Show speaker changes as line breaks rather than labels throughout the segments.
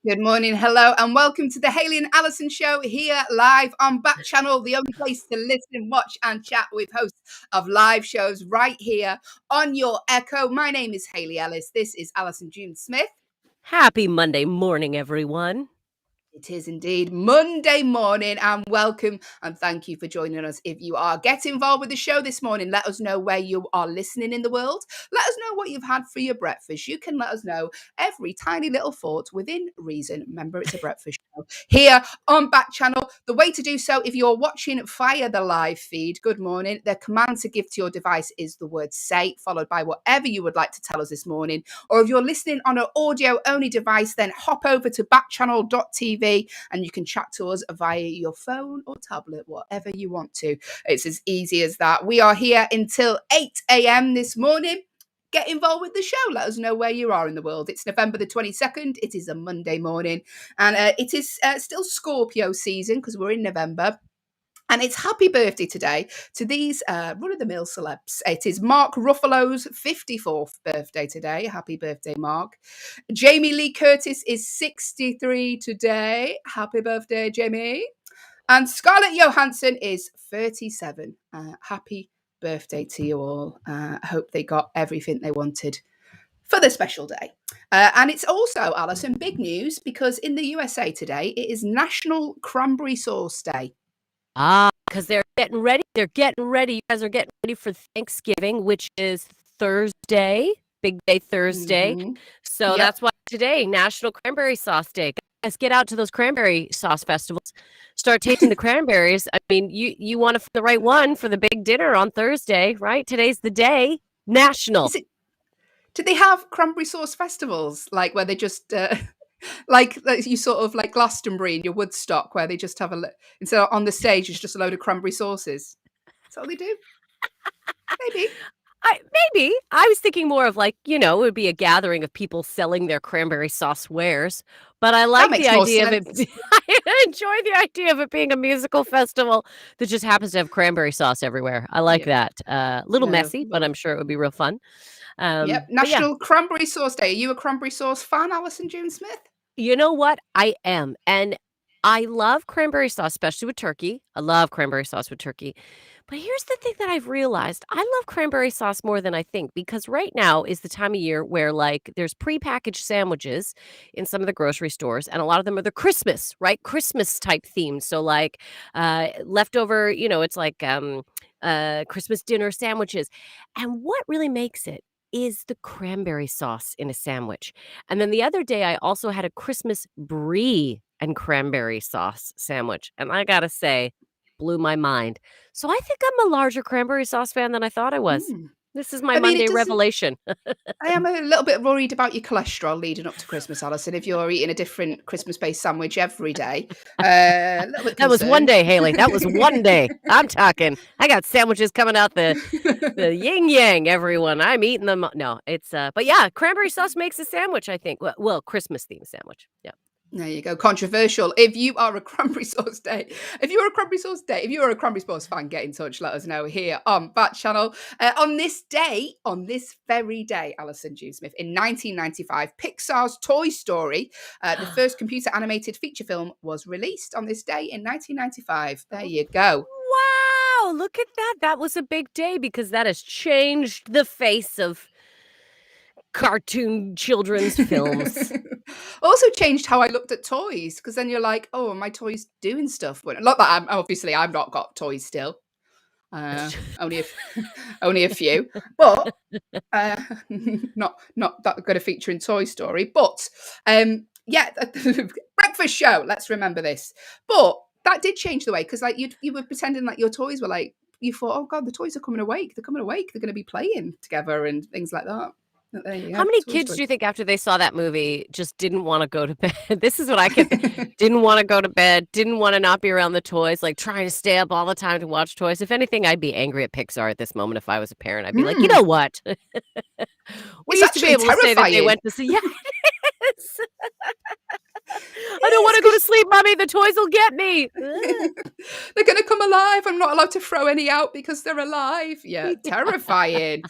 Good morning, hello, and welcome to the Hayley and Allyson show here live on Backchannel, the only place to listen, watch, and chat with hosts of live shows right here on your Echo. My name is Hayley Ellis. This is Allyson June Smith.
Happy Monday morning, everyone.
It is indeed Monday morning, and welcome and thank you for joining us. If you are, get involved with the show this morning. Let us know where you are listening in the world. Let us know what you've had for your breakfast. You can let us know every tiny little thought within reason. Remember, it's a breakfast show here on Backchannel. The way to do so, if you're watching via the live feed, good morning. The command to give to your device is the word say, followed by whatever you would like to tell us this morning. Or if you're listening on an audio-only device, then hop over to backchannel.tv and you can chat to us via your phone or tablet, whatever you want to. It's as easy as that. We are here until 8 a.m. this morning. Get involved with the show. Let us know where you are in the world. It's November the 22nd. It is a Monday morning. And it is still Scorpio season because we're in November. And it's happy birthday today to these run-of-the-mill celebs. It is Mark Ruffalo's 54th birthday today. Happy birthday, Mark. Jamie Lee Curtis is 63 today. Happy birthday, Jamie. And Scarlett Johansson is 37. Happy birthday to you all. I hope they got everything they wanted for the special day. And it's also, Allyson, big news because in the USA today, it is National Cranberry Sauce Day.
Because they're getting ready. You guys are getting ready for Thanksgiving, which is Thursday, big day Thursday.
Mm-hmm.
So That's why today, National Cranberry Sauce Day. Guys, get out to those cranberry sauce festivals. Start tasting the cranberries. I mean, you want the right one for the big dinner on Thursday, right? Today's the day. National.
Do they have cranberry sauce festivals, like where they just... like you sort of like Glastonbury and your Woodstock, where they just have instead of on the stage, it's just a load of cranberry sauces. That's what they do. Maybe.
I was thinking more of like, it would be a gathering of people selling their cranberry sauce wares. But I like the idea of it. I enjoy the idea of it being a musical festival that just happens to have cranberry sauce everywhere. I like that. A little messy, but I'm sure it would be real fun.
National Cranberry Sauce Day. Are you a cranberry sauce fan, Allyson June Smith?
You know what? I am. And I love cranberry sauce, especially with turkey. I love cranberry sauce with turkey. But here's the thing that I've realized. I love cranberry sauce more than I think because right now is the time of year where like there's prepackaged sandwiches in some of the grocery stores. And a lot of them are the Christmas, right? Christmas type themes. So like leftover, it's like Christmas dinner sandwiches. And what really makes it is the cranberry sauce in a sandwich. And then the other day, I also had a Christmas brie and cranberry sauce sandwich. And I gotta say, blew my mind. So I think I'm a larger cranberry sauce fan than I thought I was. This is my Monday revelation.
I am a little bit worried about your cholesterol leading up to Christmas, Allyson, if you're eating a different Christmas-based sandwich every day.
That was one day, Hayley. That was one day. I'm talking. I got sandwiches coming out the yin-yang, everyone. I'm eating them. No, it's... but yeah, cranberry sauce makes a sandwich, I think. Well, Christmas-themed sandwich. Yeah.
There you go. Controversial. If you are a cranberry sauce fan, get in touch. Let us know here on Backchannel. On this very day, Allyson June Smith, in 1995, Pixar's Toy Story, the first computer animated feature film, was released on this day in 1995. There you go.
Wow. Look at that. That was a big day because that has changed the face of cartoon children's films.
Also changed how I looked at toys because then you're like, oh, are my toys doing stuff? But not that I've not got toys still. Only a few, but not that good a feature in Toy Story. But breakfast show. Let's remember this. But that did change the way because like you were pretending like your toys were like you thought, oh God, the toys are coming awake. They're coming awake. They're going to be playing together and things like that.
How many kids do you think after they saw that movie just didn't want to go to bed? This is what I could didn't want to go to bed, didn't want to not be around the toys, like trying to stay up all the time to watch toys. If anything, I'd be angry at Pixar at this moment if I was a parent. I'd be like, you know what? We used to be able to say that they went to see. Yeah, it is. I don't want to go to sleep, Mommy. The toys will get me.
They're going to come alive. I'm not allowed to throw any out because they're alive. Yeah, terrifying.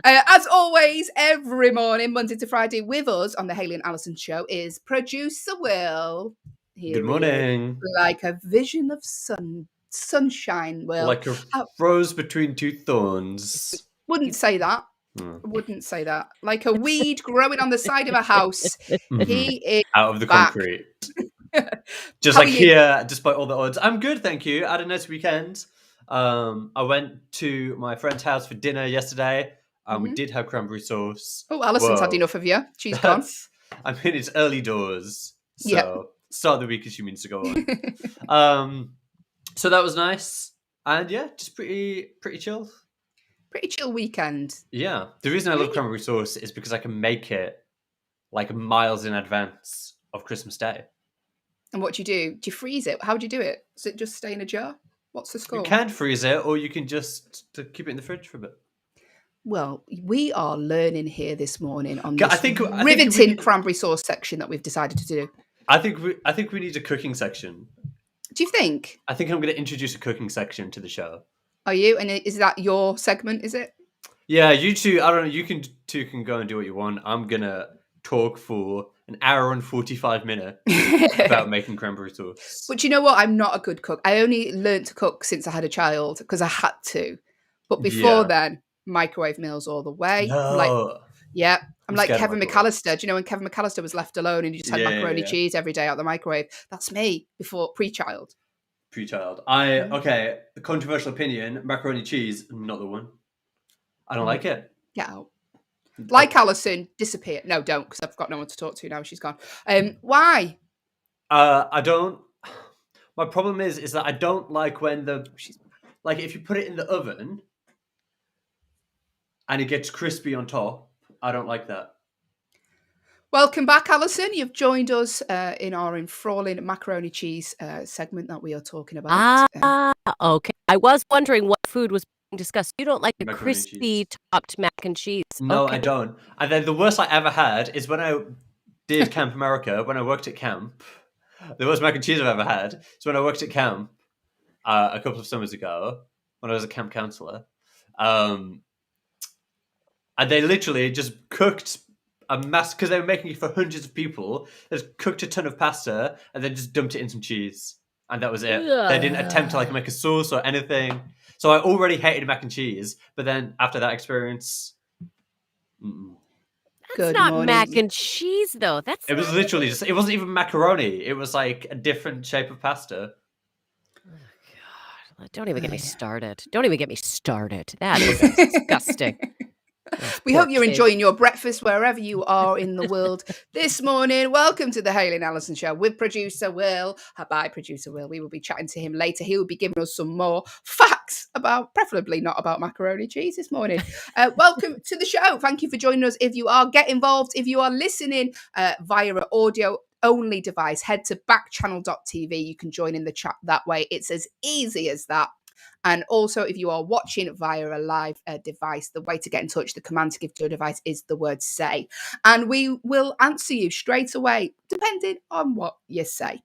As always, every morning, Monday to Friday, with us on the Hayley and Allyson show is producer Will. Here
Good morning.
Like a vision of sunshine, Will.
Like a rose between two thorns.
Wouldn't say that. Wouldn't say that. Like a weed growing on the side of a house. He is
out of the
back.
concrete. Just like here, despite all the odds. I'm good, thank you. I had a nice weekend. I went to my friend's house for dinner yesterday. We did have cranberry sauce.
Oh, Alyson's had enough of you. She's gone.
I mean, it's early doors. So start of the week as she means to go on. So that was nice. And yeah, just pretty chill.
Pretty chill weekend.
Yeah. The reason I love cranberry sauce is because I can make it like miles in advance of Christmas Day.
And what do you do? Do you freeze it? How do you do it? Does it just stay in a jar? What's the score?
You can freeze it, or you can just keep it in the fridge for a bit.
Well, we are learning here this morning on this riveting cranberry sauce section that we've decided to do.
I think we need a cooking section.
Do you think?
I think I'm going to introduce a cooking section to the show.
Are you? And is that your segment, is it?
Yeah, you two, I don't know, you two can go and do what you want. I'm going to talk for an hour and 45 minutes about making cranberry sauce.
But you know what? I'm not a good cook. I only learned to cook since I had a child because I had to. But before then, microwave meals all the way.
No.
I'm like Kevin McAllister. Do you know when Kevin McAllister was left alone and he just had macaroni cheese every day out the microwave? That's me before pre-child.
Okay, the controversial opinion, macaroni cheese, not the one. I don't like it.
Get out. Like Allyson, disappear. No, don't, because I've got no one to talk to now. She's gone. Why?
I don't. My problem is that I don't like when if you put it in the oven and it gets crispy on top. I don't like that.
Welcome back, Allyson. You've joined us in our enthralling macaroni cheese segment that we are talking about.
Okay. I was wondering what food was being discussed. You don't like a
Macaroni
crispy topped mac and cheese?
No, I don't. And then the worst I ever had is when I did Camp America, when I worked at camp. The worst mac and cheese I've ever had is when I worked at camp a couple of summers ago when I was a camp counselor. And they literally just cooked a mass, because they were making it for hundreds of people. They just cooked a ton of pasta and then just dumped it in some cheese. And that was it. They didn't attempt to make a sauce or anything. So I already hated mac and cheese. But then after that experience...
That's not mac and cheese, though.
It was literally just... It wasn't even macaroni. It was like a different shape of pasta.
Oh, God. Don't even get me started. Don't even get me started. That is disgusting.
We hope you're enjoying your breakfast wherever you are in the world this morning. Welcome to the Hayley and Allyson show with producer Will. Bye, producer Will. We will be chatting to him later. He will be giving us some more facts preferably not about macaroni cheese this morning. Welcome to the show. Thank you for joining us. If you are, get involved. If you are listening via an audio only device, head to backchannel.tv. You can join in the chat that way. It's as easy as that. And also, if you are watching via a live device, the way to get in touch, the command to give to your device is the word say. And we will answer you straight away, depending on what you say.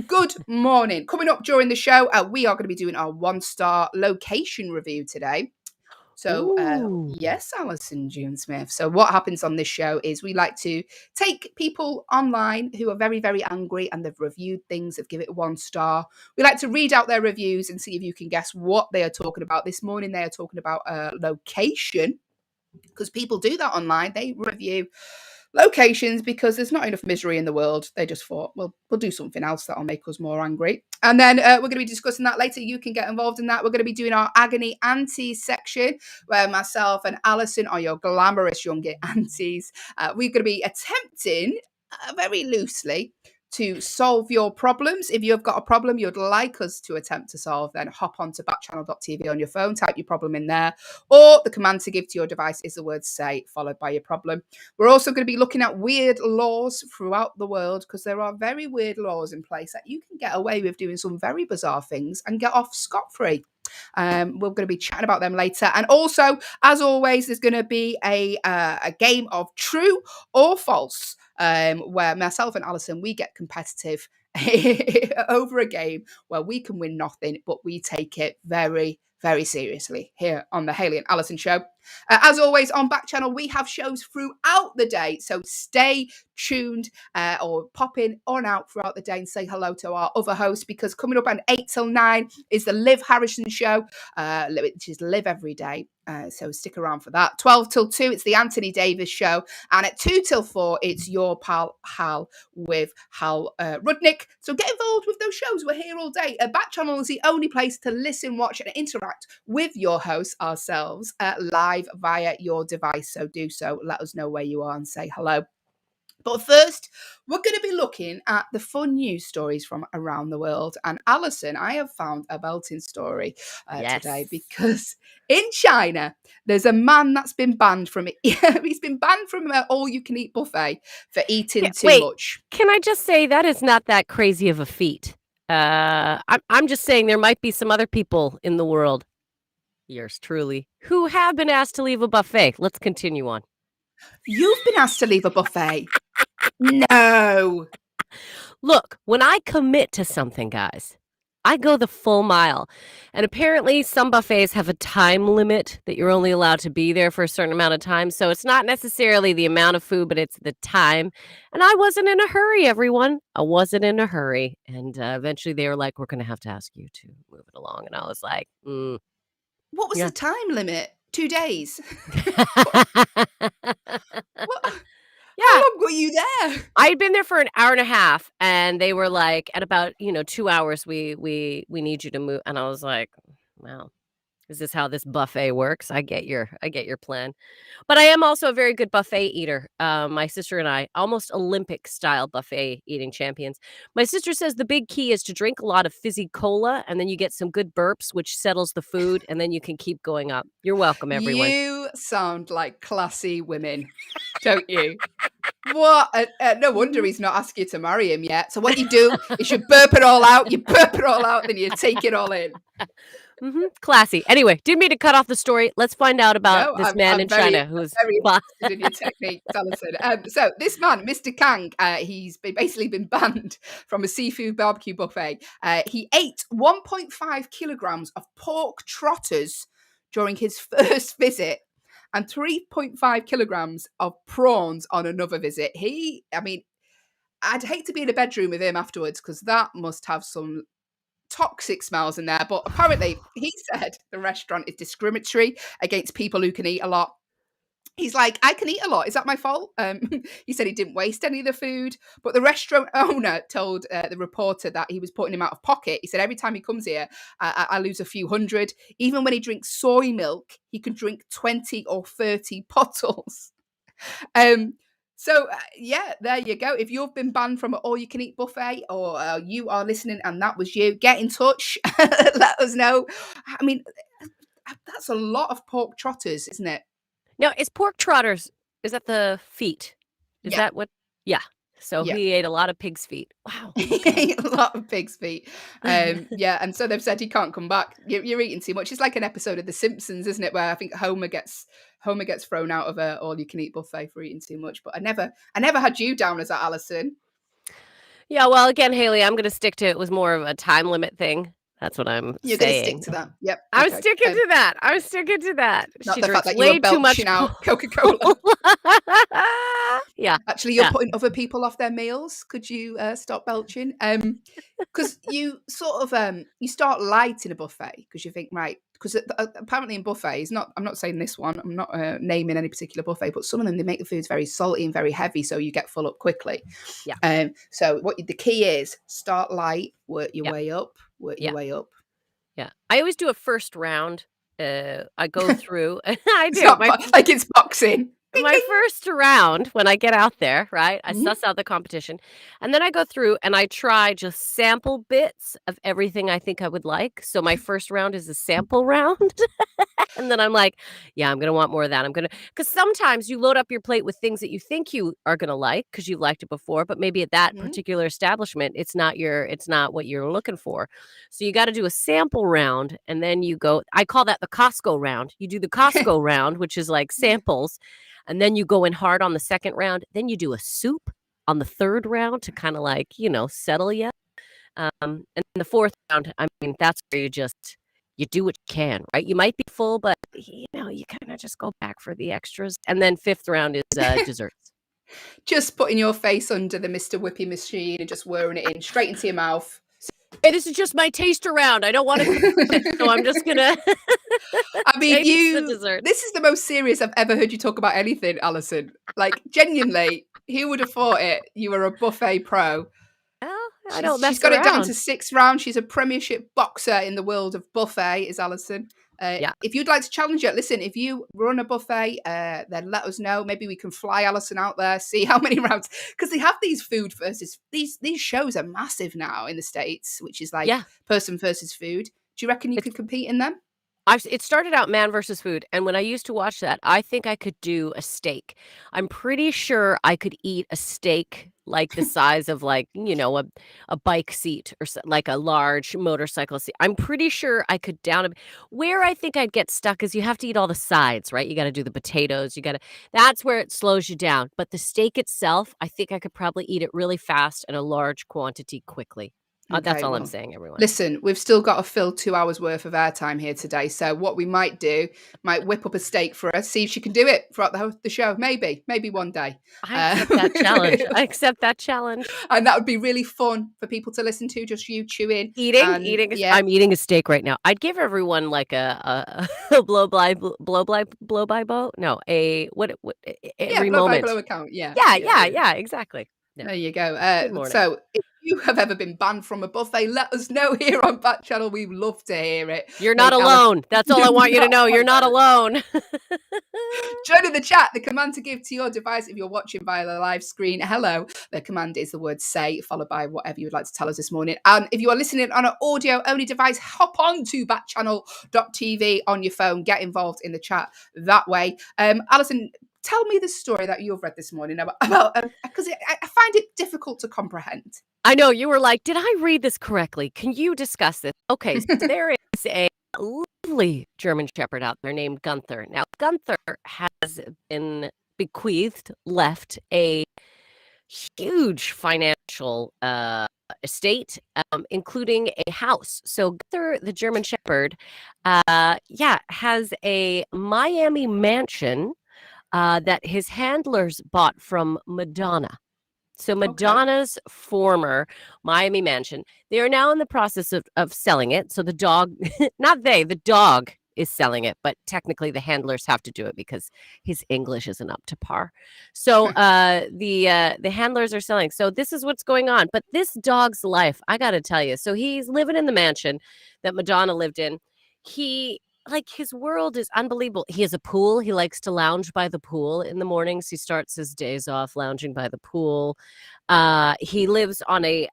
Good morning. Coming up during the show, we are going to be doing our 1-star location review today. So, yes, Allyson June Smith. So what happens on this show is we like to take people online who are very, very angry and they've reviewed things, they've given it 1 star. We like to read out their reviews and see if you can guess what they are talking about. This morning, they are talking about location, because people do that online. They review locations because there's not enough misery in the world. They just thought, well, we'll do something else that'll make us more angry. And then we're going to be discussing that later. You can get involved in that. We're going to be doing our agony aunties section, where myself and Allyson are your glamorous young aunties. We're going to be attempting, very loosely, to solve your problems. If you've got a problem you'd like us to attempt to solve, then hop onto backchannel.tv on your phone, type your problem in there, or the command to give to your device is the word say followed by your problem. We're also going to be looking at weird laws throughout the world, because there are very weird laws in place that you can get away with doing some very bizarre things and get off scot-free. We're going to be chatting about them later. And also, as always, there's going to be a game of true or false, where myself and Allyson, we get competitive over a game where we can win nothing, but we take it very, very seriously here on the Hayley and Allyson show. As always, on Backchannel, we have shows throughout the day, so stay tuned or pop in on out throughout the day and say hello to our other hosts, because coming up at 8 till 9 is the Liv Harrison show, which is live every day. So stick around for that. 12 till 2, it's the Anthony Davis show. And at 2 till 4, it's your pal Hal with Hal Rudnick. So get involved with those shows. We're here all day. Backchannel is the only place to listen, watch, and interact with your hosts, ourselves, live via your device. So do so. Let us know where you are and say hello. But first, we're going to be looking at the fun news stories from around the world. And Allyson, I have found a belting story today, because in China, there's a man that's been banned from it. He's been banned from an all-you-can-eat buffet for eating too much.
Can I just say that is not that crazy of a feat? I'm just saying there might be some other people in the world, yours truly, who have been asked to leave a buffet. Let's continue on.
You've been asked to leave a buffet? No.
Look, when I commit to something, guys, I go the full mile. And apparently some buffets have a time limit that you're only allowed to be there for a certain amount of time. So it's not necessarily the amount of food, but it's the time. And I wasn't in a hurry, everyone. I wasn't in a hurry. And eventually they were like, we're going to have to ask you to move it along. And I was like,
What was the time limit? 2 days? What?
Yeah.
How long were you there?
I had been there for an hour and a half, and they were like, at about 2 hours, we need you to move. And I was like, wow, is this how this buffet works? I get your plan. But I am also a very good buffet eater. My sister and I, almost Olympic style buffet eating champions. My sister says the big key is to drink a lot of fizzy cola, and then you get some good burps, which settles the food, and then you can keep going up. You're welcome, everyone.
You sound like classy women, don't you? What? No wonder he's not asked you to marry him yet. So what you do is you burp it all out, then you take it all in.
Classy. Anyway, didn't mean to cut off the story. Let's find out about this man in China who's
very interested in your technique, Allyson. So this man, Mr. Kang, he's basically been banned from a seafood barbecue buffet. He ate 1.5 kilograms of pork trotters during his first visit, and 3.5 kilograms of prawns on another visit. I'd hate to be in a bedroom with him afterwards, because that must have some toxic smells in there. But apparently, he said the restaurant is discriminatory against people who can eat a lot. He's like, I can eat a lot. Is that my fault? He said he didn't waste any of the food. But the restaurant owner told the reporter that he was putting him out of pocket. He said, every time he comes here, I lose a few hundred. Even when he drinks soy milk, he can drink 20 or 30 bottles. So, there you go. If you've been banned from an all-you-can-eat buffet, or you are listening and that was you, get in touch. Let us know. I mean, that's a lot of pork trotters, isn't it?
No, it's pork trotters. Is that the feet? Is that what? Yeah. So he ate a lot of pig's feet. Wow.
He ate a lot of pig's feet. And so they've said he can't come back. You're eating too much. It's like an episode of The Simpsons, isn't it? Where I think Homer gets thrown out of a all-you-can-eat buffet for eating too much. But I never had you down as that, Allyson.
Yeah, well, again, Hayley, I'm going to stick to it was more of a time limit thing. That's what I'm saying.
You're going to stick to that. Yep.
I'm sticking to that.
Not
She
the fact
drinks
that you
way
were
too much
belching out Coca-Cola.
Yeah.
Actually, you're putting other people off their meals. Could you stop belching? Because you sort of you start light in a buffet, because you think, right, because apparently in buffets, I'm not saying this one, I'm not naming any particular buffet, but some of them, they make the foods very salty and very heavy, so you get full up quickly.
Yeah.
So the key is start light, work your way up, your way up.
Yeah. I always do a first round. I go through. I do.
Like it's boxing. Ding,
my
ding.
first round when I get out there, right? I
Mhm.
suss out the competition, and then I go through and I try just sample bits of everything I think I would like. So my first round is a sample round. And then I'm like, yeah, I'm gonna want more of that. Because sometimes you load up your plate with things that you think you are gonna like because you've liked it before, but maybe at that
Mhm.
particular establishment, it's not what you're looking for. So you got to do a sample round, and then you go. I call that the Costco round. You do the Costco round, which is like samples, and then you go in hard on the second round. Then you do a soup on the third round to kind of like settle you. And the fourth round, I mean, that's where you do what you can, right? You might be full, but you kind of just go back for the extras. And then fifth round is desserts.
Just putting your face under the Mr. Whippy machine and just whirring it in straight into your mouth.
Hey, this is just my taster round. I don't want to finish it, so I'm just gonna
I mean,
taste the dessert.
this is the most serious I've ever heard you talk about anything, Allyson. Like, genuinely, who would have thought it? You were a buffet pro.
Well, I don't
She's
mess
got it down
around.
to 6 rounds. She's a premiership boxer in the world of buffet, is Allyson.
Yeah.
If you'd like to challenge it, listen, if you run a buffet, then let us know. Maybe we can fly Allyson out there, see how many rounds. Because they have these food versus, these shows are massive now in the States, which is like
Yeah.
person versus food. Do you reckon you could compete in them?
It started out man versus food, and when I used to watch that, I think I could do a steak. I'm pretty sure I could eat a steak like the size of like, a bike seat or like a large motorcycle seat. I'm pretty sure I could down it. Where I think I'd get stuck is you have to eat all the sides, right? You got to do the potatoes. That's where it slows you down. But the steak itself, I think I could probably eat it really fast and a large quantity quickly. That's
Okay,
all I'm
well,
saying, everyone.
listen, we've still got to fill 2 hours worth of airtime here today. So what we might do, might whip up a steak for her, see if she can do it throughout the show. Maybe one day.
I accept that challenge. I accept that challenge.
And that would be really fun for people to listen to, just you chewing.
Eating.
Yeah.
I'm eating a steak right now. I'd give everyone like a blow by blow. No, a what every
Blow by
moment.
blow account. Yeah.
Yeah, exactly. Yeah.
There you go.
Good morning.
So if you have ever been banned from a buffet, let us know here on Backchannel. We'd love to hear it.
You're not alone. That's all I want you to know. You're not alone.
Join in the chat. The command to give to your device if you're watching via the live screen. Hello. The command is the word say, followed by whatever you would like to tell us this morning. And if you are listening on an audio-only device, hop on to backchannel.tv on your phone. Get involved in the chat that way. Allyson, tell me the story that you've read this morning about because I find it difficult to comprehend.
I know you were like, did I read this correctly? Can you discuss this? Okay, so there is a lovely German Shepherd out there named Gunther. Now, Gunther has been left a huge financial estate, including a house. So Gunther, the German Shepherd, has a Miami mansion that his handlers bought from Madonna. So Madonna's former Miami mansion, they are now in the process of selling it. So the dog, the dog is selling it, but technically the handlers have to do it because his English isn't up to par. So the handlers are selling. So this is what's going on. But this dog's life, I got to tell you. So he's living in the mansion that Madonna lived in. His world is unbelievable. He has a pool. He likes to lounge by the pool in the mornings. He starts his days off lounging by the pool. He lives on a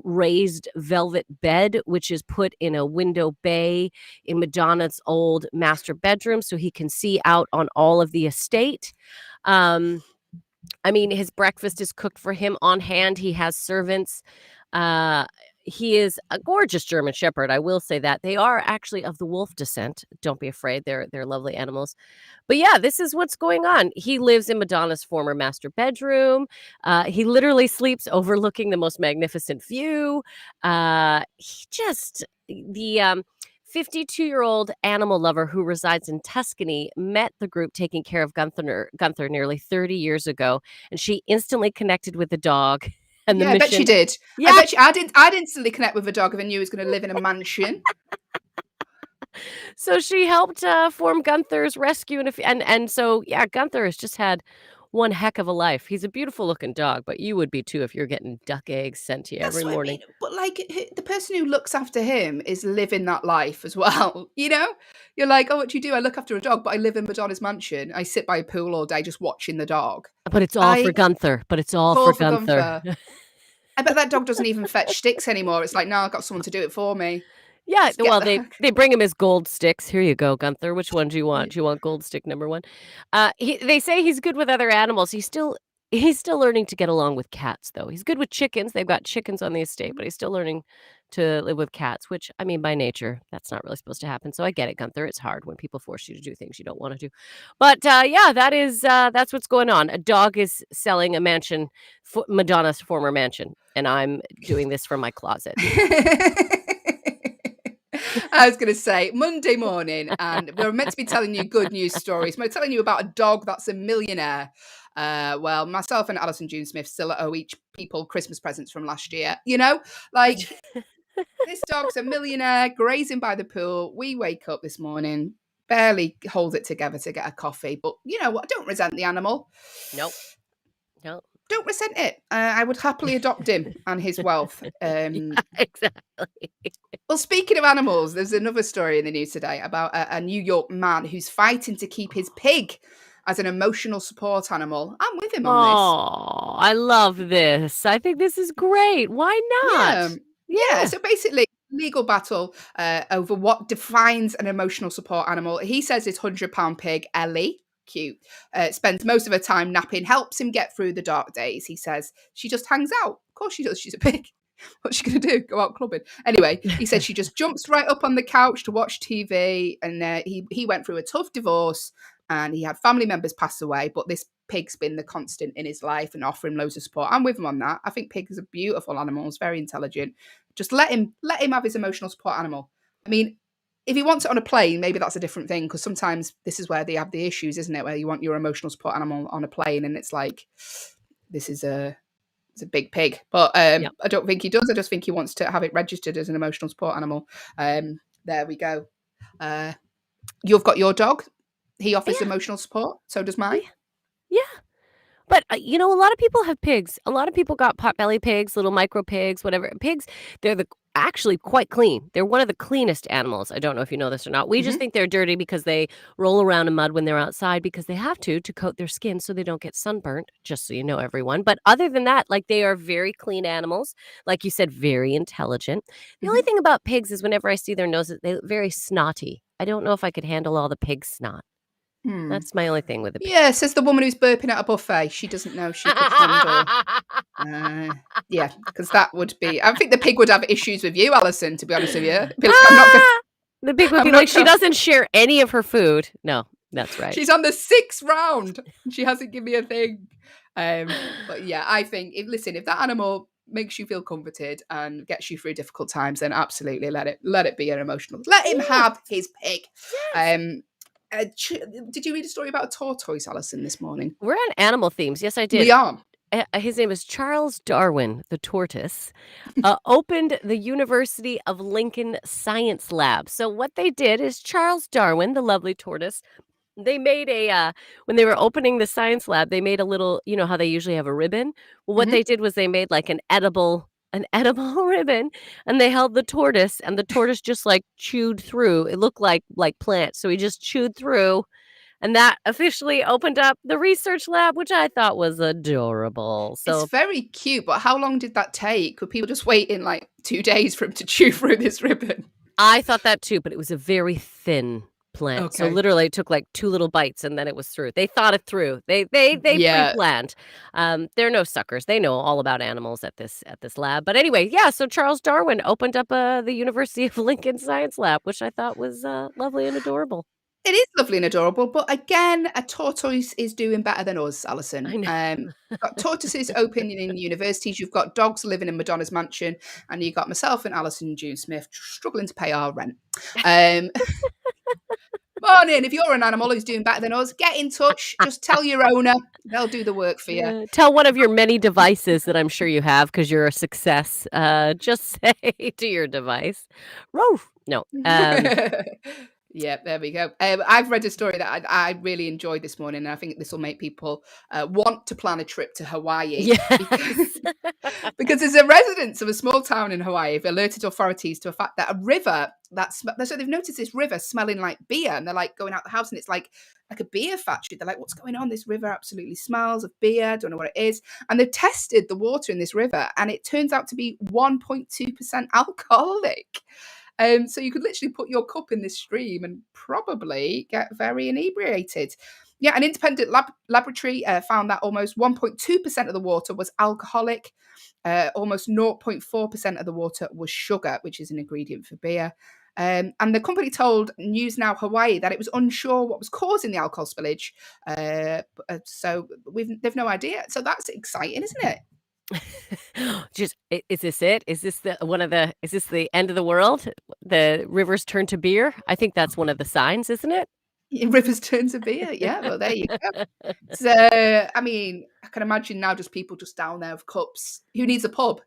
raised velvet bed, which is put in a window bay in Madonna's old master bedroom, so he can see out on all of the estate. His breakfast is cooked for him on hand. He has servants. He is a gorgeous German Shepherd. I will say that. They are actually of the wolf descent. Don't be afraid. They're lovely animals. But yeah, this is what's going on. He lives in Madonna's former master bedroom. He literally sleeps overlooking the most magnificent view. The 52-year-old animal lover who resides in Tuscany met the group taking care of Gunther nearly 30 years ago, and she instantly connected with the dog. And
I bet she did.
Yeah.
I bet I'd instantly connect with a dog if I knew he was going to live in a mansion.
So she helped form Gunther's rescue, and so Gunther has just had one heck of a life. He's a beautiful looking dog, but you would be too if you're getting duck eggs sent to you
That's
every
what I
morning.
mean. But like the person who looks after him is living that life as well. You know, you're like, oh, what do you do? I look after a dog, but I live in Madonna's mansion. I sit by a pool all day just watching the dog.
But it's all for
I
Gunther. But it's all for
call for
Gunther.
Gunther. I bet that dog doesn't even fetch sticks anymore. It's like, no, I've got someone to do it for me.
Yeah,
Just get
well,
the
they bring him his gold sticks. Here you go, Gunther. Which one do you want? Do you want gold stick number 1? They say he's good with other animals. He's still learning to get along with cats, though. He's good with chickens. They've got chickens on the estate, but he's still learning to live with cats, which, I mean, by nature, that's not really supposed to happen. So I get it, Gunther. It's hard when people force you to do things you don't want to do. But yeah, that's what's going on. A dog is selling a mansion, Madonna's former mansion, and I'm doing this from my closet.
I was going to say Monday morning, and we're meant to be telling you good news stories. We're telling you about a dog that's a millionaire. Well, myself and Allyson June Smith still owe each people Christmas presents from last year. You know, like this dog's a millionaire grazing by the pool. We wake up this morning, barely hold it together to get a coffee. But you know what? I don't resent the animal.
Nope.
Don't resent it. I would happily adopt him and his wealth.
Exactly.
Well, speaking of animals, there's another story in the news today about a New York man who's fighting to keep his pig as an emotional support animal. I'm with him on
Oh, I love this. I think this is great. Why
this.
not?
Yeah. So basically, legal battle over what defines an emotional support animal. He says his £100 pig, Ellie, cute, spends most of her time napping, helps him get through the dark days. He says she just hangs out. Of course she does. She's a pig. What's she going to do? Go out clubbing? Anyway, he said she just jumps right up on the couch to watch TV. And he went through a tough divorce and he had family members pass away. But this pig's been the constant in his life and offering loads of support. I'm with him on that. I think pigs are beautiful animals, very intelligent. Just let him have his emotional support animal. I mean, if he wants it on a plane, maybe that's a different thing, because sometimes this is where they have the issues, isn't it? Where you want your emotional support animal on a plane and it's like, this is it's a big pig. But I don't think he does. I just think he wants to have it registered as an emotional support animal. There we go. You've got your dog. He offers emotional support. So does mine.
Yeah. But, a lot of people have pigs. A lot of people got potbelly pigs, little micro pigs, whatever. Pigs, they're actually quite clean. They're one of the cleanest animals. I don't know if you know this or not. We just think they're dirty because they roll around in mud when they're outside because they have to coat their skin so they don't get sunburnt, just so you know, everyone. But other than that, like, they are very clean animals. Like you said, very intelligent. The only thing about pigs is whenever I see their noses, they're very snotty. I don't know if I could handle all the pig snot. That's my only thing with the pig.
Yeah, says the woman who's burping at a buffet. She doesn't know she could handle. Yeah, because that would be. I think the pig would have issues with you, Allyson. To be honest with you, be like, I'm not gonna,
the pig would
I'm
be
not
like, she
gonna-
doesn't share any of her food. No, that's right.
She's on the 6th round. She hasn't given me a thing. But yeah, I think if that animal makes you feel comforted and gets you through difficult times, then absolutely let it be an emotional. Let him have his pig.
Yes.
Did you read a story about a tortoise, Allyson, this morning?
We're on animal themes. Yes, I did.
We are.
His name is Charles Darwin, the tortoise, opened the University of Lincoln Science Lab. So what they did is Charles Darwin, the lovely tortoise, they made when they were opening the science lab, they made a little, you know how they usually have a ribbon? Well, what they did was they made like an edible ribbon, and they held the tortoise, and the tortoise just like chewed through. It looked like plants. So he just chewed through. And that officially opened up the research lab, which I thought was adorable. So
it's very cute, but how long did that take? Were people just waiting like 2 days for him to chew through this ribbon?
I thought that too, but it was a very thin plant. So
Okay.
literally it took like 2 little bites and then it was through. They thought it through. They
Yeah.
pre-planned. They're no suckers. They know all about animals at this lab. But anyway, yeah, so Charles Darwin opened up the University of Lincoln Science Lab, which I thought was lovely and adorable.
It is lovely and adorable, but again, a tortoise is doing better than us, Allyson.
I know.
You've got tortoises opening in universities, you've got dogs living in Madonna's mansion, and you've got myself and Allyson June Smith struggling to pay our rent. Morning, if you're an animal who's doing better than us, get in touch. Just tell your owner. They'll do the work for you.
Tell one of your many devices that I'm sure you have because you're a success. Just say to your device, "Roof." No.
Yeah, there we go. I've read a story that I really enjoyed this morning, and I think this will make people want to plan a trip to Hawaii because,
Yes.
because there's a residents of a small town in Hawaii have alerted authorities to a fact that a river so they've noticed this river smelling like beer, and they're like going out the house, and it's like a beer factory. They're like, "What's going on? This river absolutely smells of beer. Don't know what it is." And they've tested the water in this river, and it turns out to be 1.2% alcoholic. So you could literally put your cup in this stream and probably get very inebriated. Yeah, an independent laboratory found that almost 1.2% of the water was alcoholic. Almost 0.4% of the water was sugar, which is an ingredient for beer. And the company told News Now Hawaii that it was unsure what was causing the alcohol spillage. So they've no idea. So that's exciting, isn't it?
Just is this it? Is this is this the end of the world? The rivers turn to beer? I think that's one of the signs, isn't it?
Rivers turn to beer. Yeah, well, there you go. So, I mean, I can imagine now just people just down there with cups. Who needs a pub?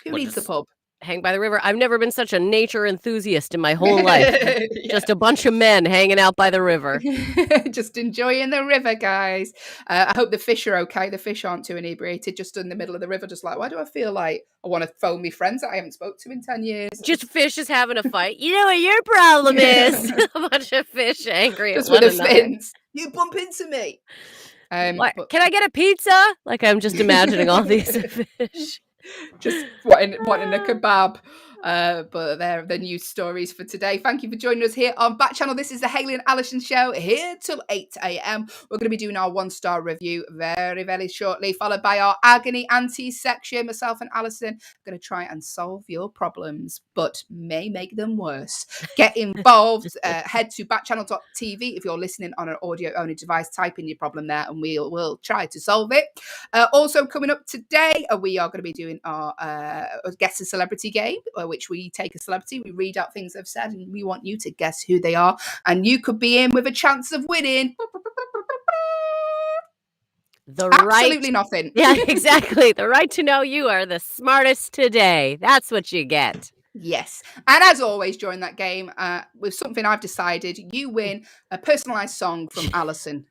Who
Well,
needs a
just
pub?
hang by the river. I've never been such a nature enthusiast in my whole life. Just a bunch of men hanging out by the river.
Just enjoying the river, guys. I hope the fish are okay. The fish aren't too inebriated, just in the middle of the river, just like, why do I feel like I want to phone me friends that I haven't spoke to in 10 years?
Just fish is having a fight. You know what your problem is? A bunch of fish angry
just
at one
with the
another.
fins. You bump into me.
Can I get a pizza? Like, I'm just imagining all these fish.
Just wanting a kebab. But they're the news stories for today. Thank you for joining us here on Backchannel. This is the Hayley and Allyson show here till 8 a.m. We're going to be doing our 1-star review very, very shortly, followed by our agony aunties section. Myself and Allyson are going to try and solve your problems, but may make them worse. Get involved. Head to backchannel.tv if you're listening on an audio-only device. Type in your problem there, and we'll try to solve it. Also coming up today, we are going to be doing our Guess a Celebrity game, which we take a celebrity, we read out things they've said, and we want you to guess who they are. And you could be in with a chance of winning absolutely nothing.
Yeah, exactly. The right to know you are the smartest today. That's what you get.
Yes. And as always, during that game, with something I've decided, you win a personalised song from Allyson.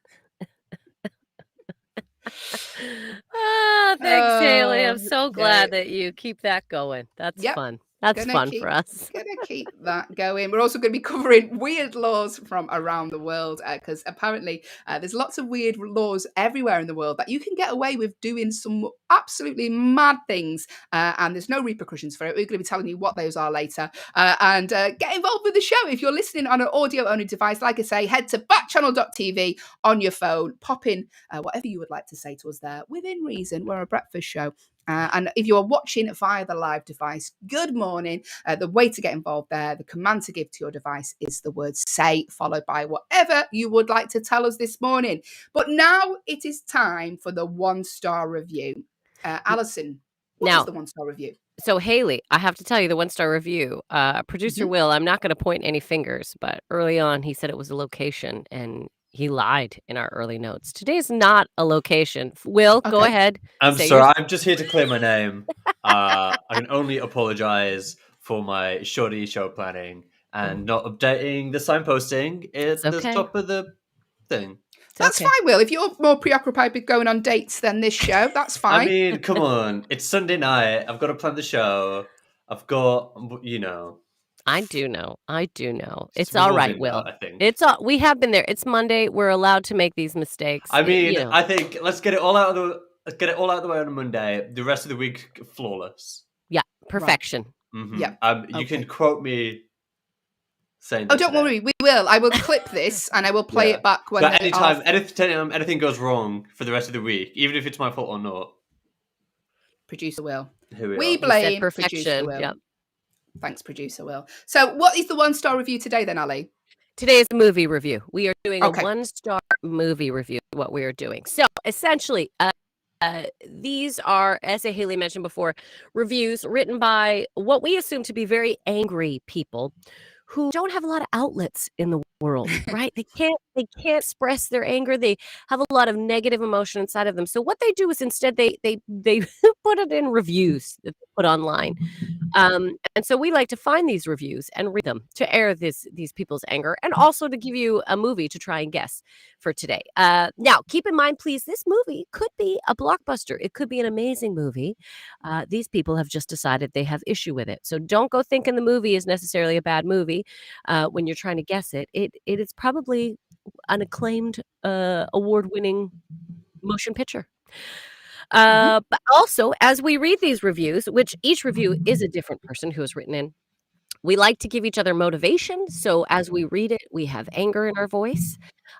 Thanks, Hayley. I'm so glad that you keep that going. That's fun. That's fun for us.
Gonna keep that going. We're also going to be covering weird laws from around the world, because apparently there's lots of weird laws everywhere in the world that you can get away with doing some absolutely mad things, and there's no repercussions for it. We're going to be telling you what those are later. And get involved with the show. If you're listening on an audio-only device, like I say, head to backchannel.tv on your phone. Pop in whatever you would like to say to us there, within reason. We're a breakfast show. And if you are watching via the live device, good morning. The way to get involved there, the command to give to your device is the word say, followed by whatever you would like to tell us this morning. But now it is time for the 1-star review. Allyson, what is the 1-star review?
So, Hayley, I have to tell you the 1-star review. Producer Will, I'm not going to point any fingers, but early on he said it was a location, and he lied in our early notes. Today is not a location. Will, go ahead.
I'm sorry. I'm just here to clear my name. I can only apologize for my shoddy show planning and not updating the signposting at the top of the thing.
That's fine, Will. If you're more preoccupied with going on dates than this show, that's fine.
I mean, come on. It's Sunday night. I've got to plan the show. I've got,
I do know. It's all right, Will.
I think
we have been there. It's Monday. We're allowed to make these mistakes.
I mean, I think let's get it all out of the way on a Monday. The rest of the week, flawless.
Yeah, perfection.
Right. Mm-hmm. Yeah. You can quote me saying.
Oh, don't worry. We will. I will clip this and I will play it back when.
But anytime anything goes wrong for the rest of the week, even if it's my fault or not,
producer Will.
We
blame
perfection.
Will.
Yep.
Thanks, producer Will. So what is the 1-star review today then, Ali?
Today is a movie review. We are doing a 1-star movie review, what we are doing. So essentially, these are, as Hayley mentioned before, reviews written by what we assume to be very angry people who don't have a lot of outlets in the world, right? They can't express their anger. They have a lot of negative emotion inside of them. So what they do is instead they put it in reviews that they put online. And so we like to find these reviews and read them to air these people's anger, and also to give you a movie to try and guess for today. Now, keep in mind, please, this movie could be a blockbuster. It could be an amazing movie. These people have just decided they have issue with it. So don't go thinking the movie is necessarily a bad movie when you're trying to guess it. It is probably an acclaimed, award-winning motion picture. But also, as we read these reviews, which each review is a different person who has written in, we like to give each other motivation. So as we read it, we have anger in our voice.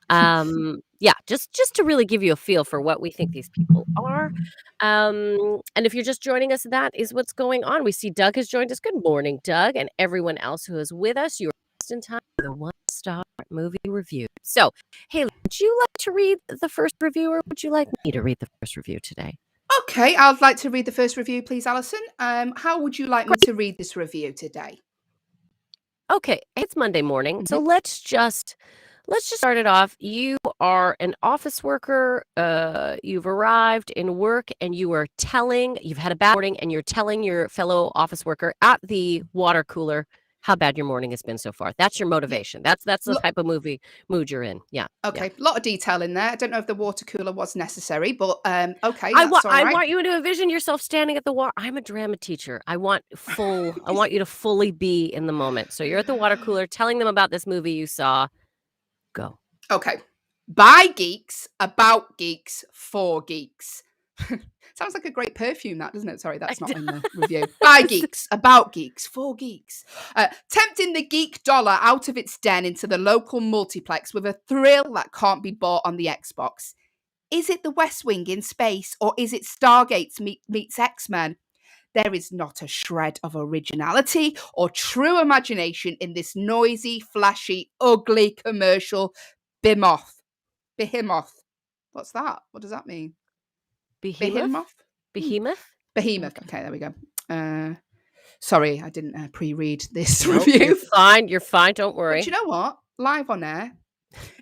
Yeah, just to really give you a feel for what we think these people are. And if you're just joining us, that is what's going on. We see Doug has joined us. Good morning, Doug, and everyone else who is with us. You're just in time for the 1-star movie review. So, Hayley, would you like to read the first review, or would you like me to read the first review today?
Okay, I'd like to read the first review, please, Allyson. How would you like me to read this review today?
Okay, it's Monday morning, so let's just start it off. You are an office worker. You've arrived in work, and you've had a bad morning, and you're telling your fellow office worker at the water cooler how bad your morning has been so far. That's your motivation. That's the type of mood you're in. Yeah.
Okay, a lot of detail in there. I don't know if the water cooler was necessary, but okay,
I
that's all right.
want you to envision yourself standing at the water. I'm a drama teacher. I want you to fully be in the moment. So you're at the water cooler telling them about this movie you saw. Go.
Okay. By geeks, about geeks, for geeks. Sounds like a great perfume, that, doesn't it? Sorry, that's not in the review. By geeks, about geeks, for geeks. Tempting the geek dollar out of its den into the local multiplex with a thrill that can't be bought on the Xbox. Is it the West Wing in space, or is it Stargate meets X-Men? There is not a shred of originality or true imagination in this noisy, flashy, ugly commercial behemoth. What's that? What does that mean?
Behemoth? Behemoth?
Behemoth. Okay, there we go. Sorry, I didn't pre-read this
Nope,
review.
You're fine. Don't worry.
But you know what? Live on air.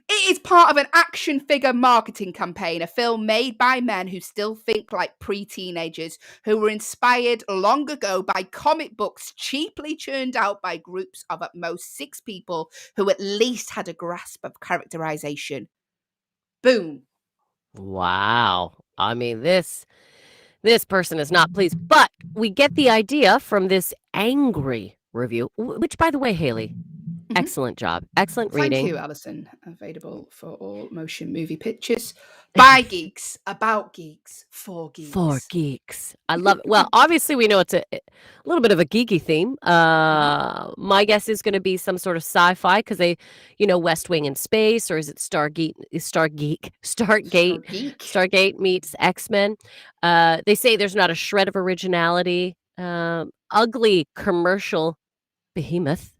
It is part of an action figure marketing campaign, a film made by men who still think like pre-teenagers, who were inspired long ago by comic books cheaply churned out by groups of at most 6 people who at least had a grasp of characterization. Boom.
Wow. I mean, this person is not pleased, but we get the idea from this angry review, which, by the way, Hayley, excellent job. Excellent reading.
Thank you, Allyson. Available for all motion movie pictures. By geeks, about geeks, for geeks.
For geeks. I love it. Well, obviously, we know it's a little bit of a geeky theme. My guess is going to be some sort of sci-fi because they, West Wing in space, or is it Stargate meets X-Men. They say there's not a shred of originality. Ugly commercial behemoth.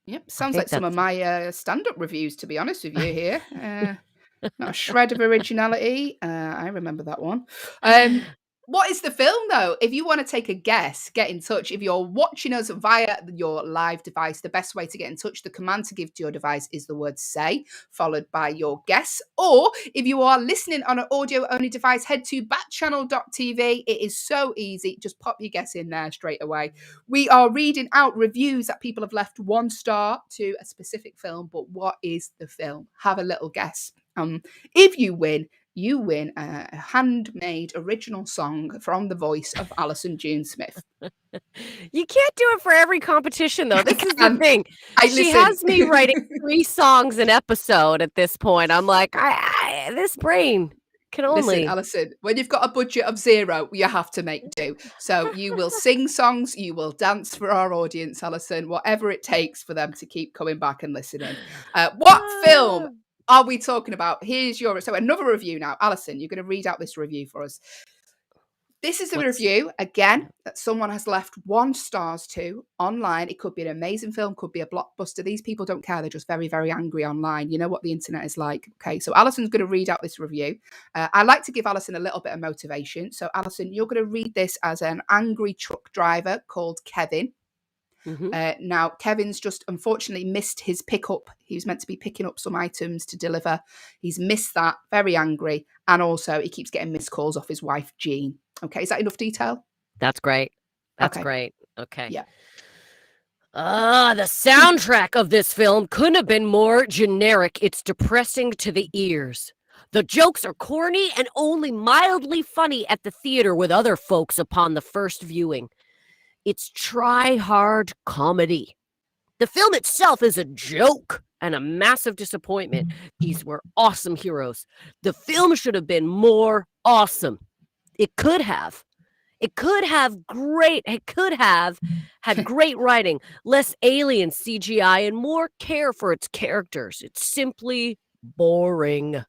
Yep, sounds like some of my stand-up reviews, to be honest with you here. Not a shred of originality. I remember that one. What is the film, though? If you want to take a guess, get in touch. If you're watching us via your live device, the best way to get in touch, the command to give to your device is the word say, followed by your guess. Or if you are listening on an audio-only device, head to backchannel.tv. It is so easy. Just pop your guess in there straight away. We are reading out reviews that people have left 1 star to a specific film, but what is the film? Have a little guess. If you win a handmade original song from the voice of Allyson June Smith.
You can't do it for every competition, though. This is the thing. She has me writing 3 songs an episode at this point. I'm like, this brain can only...
Listen, Allyson, when you've got a budget of 0, you have to make do. So you will sing songs, you will dance for our audience, Allyson, whatever it takes for them to keep coming back and listening. What film are we talking about? Here's another review now. Allyson, you're going to read out this review for us. This is a review, again, that someone has left 1 star to online. It could be an amazing film, could be a blockbuster. These people don't care. They're just very, very angry online. You know what the internet is like. Okay, so Alyson's going to read out this review. I like to give Allyson a little bit of motivation. So Allyson, you're going to read this as an angry truck driver called Kevin. Now, Kevin's just unfortunately missed his pickup. He was meant to be picking up some items to deliver. He's missed that, very angry. And also, he keeps getting missed calls off his wife, Jean. Okay, is that enough detail?
That's great. That's great. Okay.
Yeah.
The soundtrack of this film couldn't have been more generic. It's depressing to the ears. The jokes are corny and only mildly funny at the theater with other folks upon the first viewing. It's try-hard comedy. The film itself is a joke and a massive disappointment. These were awesome heroes. The film should have been more awesome. It could have. It could have had great writing, less alien CGI, and more care for its characters. It's simply boring.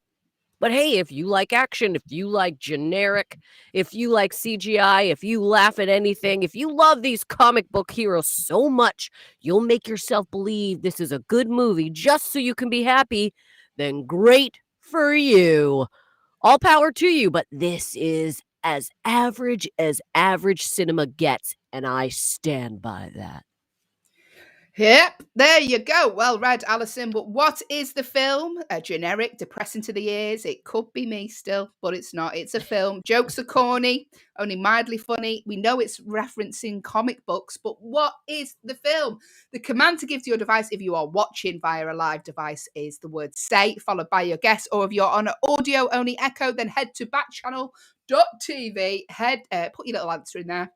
But hey, if you like action, if you like generic, if you like CGI, if you laugh at anything, if you love these comic book heroes so much, you'll make yourself believe this is a good movie just so you can be happy, then great for you. All power to you, but this is as average cinema gets, and I stand by that.
Yep, there you go. Well read, Allyson. But what is the film? A generic, depressing to the ears. It could be me still, but it's not. It's a film. Jokes are corny, only mildly funny. We know it's referencing comic books, but what is the film? The command to give to your device if you are watching via a live device is the word say, followed by your guess. Or if you're on an audio-only echo, then head to backchannel.tv. Put your little answer in there.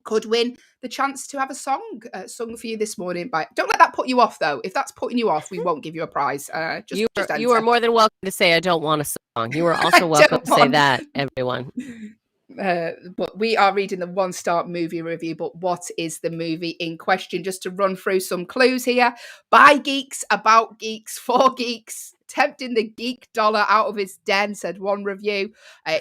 Could win the chance to have a song sung for you this morning. Don't let that put you off, though. If that's putting you off, we won't give you a prize.
You are more than welcome to say I don't want a song. You are also welcome to say that, everyone.
But we are reading the 1-star movie review. But what is the movie in question? Just to run through some clues here. By geeks, about geeks, for geeks. Tempting the geek dollar out of his den, said one review.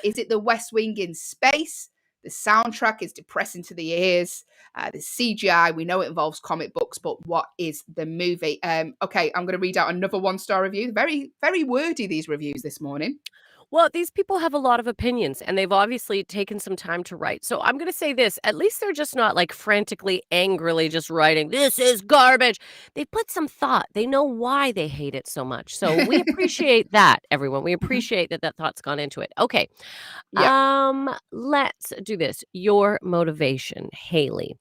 Is it the West Wing in space? The soundtrack is depressing to the ears. The CGI, we know it involves comic books, but what is the movie? Okay, I'm going to read out another 1-star review. Very, very wordy, these reviews this morning.
Well, these people have a lot of opinions, and they've obviously taken some time to write. So I'm going to say this. At least they're just not like frantically, angrily just writing, this is garbage. They put some thought. They know why they hate it so much. So we appreciate that, everyone. We appreciate that thought's gone into it. Okay.
Yep.
Let's do this. Your motivation, Hayley.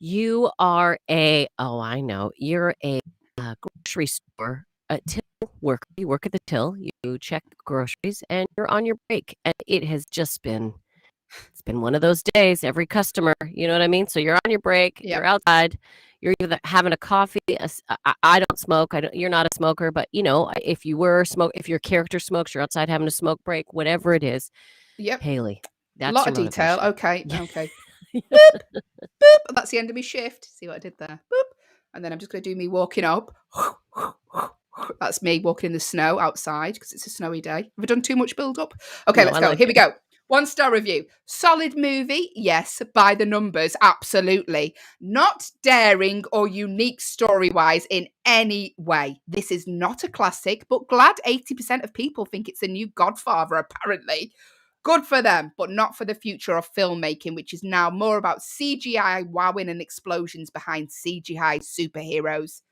You are you're a grocery store till worker. You work at the till, you check groceries, and you're on your break. And it has just been, it's been one of those days. Every customer, you know what I mean? So you're on your break,
Yep.
you're outside, you're either having a coffee. I don't smoke. You're not a smoker, but you know, if your character smokes, you're outside having a smoke break, whatever it is.
Yep.
Hayley, that's
a lot
your
of detail.
motivation.
Okay. Boop, boop. That's the end of my shift. See what I did there? Boop. And then I'm just going to do me walking up. That's me walking in the snow outside because it's a snowy day. Have I done too much build up? Okay, let's go. Here we go. 1-star review. Solid movie. Yes. By the numbers. Absolutely. Not daring or unique story-wise in any way. This is not a classic, but glad 80% of people think it's a new Godfather, apparently. Good for them, but not for the future of filmmaking, which is now more about CGI wowing and explosions behind CGI superheroes.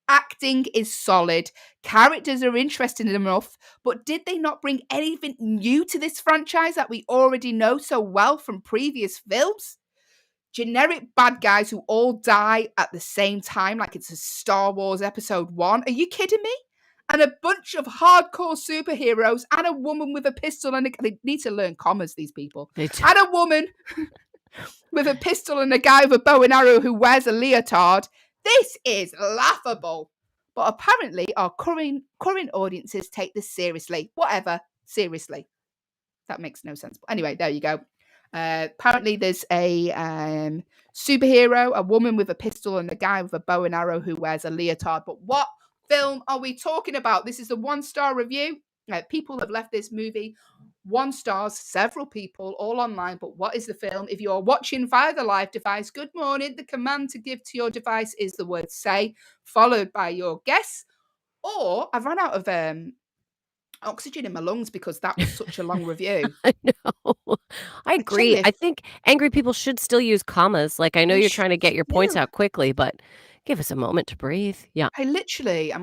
Acting is solid. Characters are interesting enough, but did they not bring anything new to this franchise that we already know so well from previous films? Generic bad guys who all die at the same time, like it's a Star Wars Episode 1. Are you kidding me? And a bunch of hardcore superheroes and a woman with a pistol and they need to learn commas, these people. And a woman with a pistol and a guy with a bow and arrow who wears a leotard. This is laughable. But apparently our current audiences take this seriously. Whatever, seriously. That makes no sense. But anyway, there you go. Apparently there's a superhero, a woman with a pistol and a guy with a bow and arrow who wears a leotard. But what film are we talking about? This is the 1-star review. People have left this movie 1 stars, several people, all online. But what is the film? If you're watching via the live device, good morning. The command to give to your device is the word say, followed by your guess. Or I've run out of oxygen in my lungs because that was such a long review.
I know. I agree. I think angry people should still use commas. Like, I know you're trying to get your points out quickly, but give us a moment to breathe. Yeah.
I'm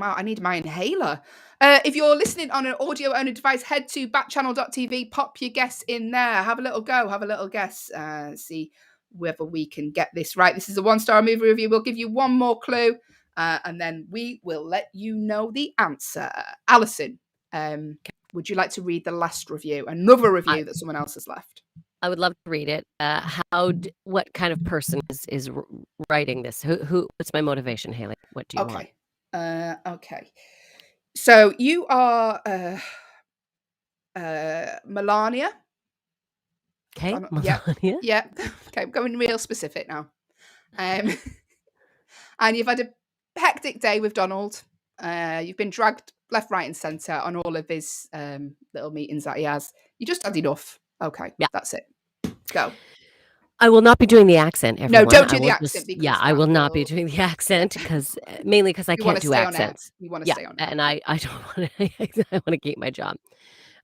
out. I need my inhaler. If you're listening on an audio-only device, head to backchannel.tv, pop your guess in there. Have a little go. Have a little guess. See whether we can get this right. This is a 1-star movie review. We'll give you one more clue, and then we will let you know the answer. Allyson, would you like to read the last review, another review that someone else has left?
I would love to read it. What kind of person is writing this? What's my motivation, Hayley? What do you want?
Okay. So you are Melania.
Okay, Melania.
Yeah. Okay, I'm going real specific now. And you've had a hectic day with Donald. You've been dragged left, right, and centre on all of his little meetings that he has. You just had enough. Okay,
yeah,
that's it. Go.
I will not be doing the accent, everyone.
No, don't do the accent. Because
I will not be doing the accent mainly because I can't do accents.
You want to stay on it.
And I don't want to. I want to keep my job.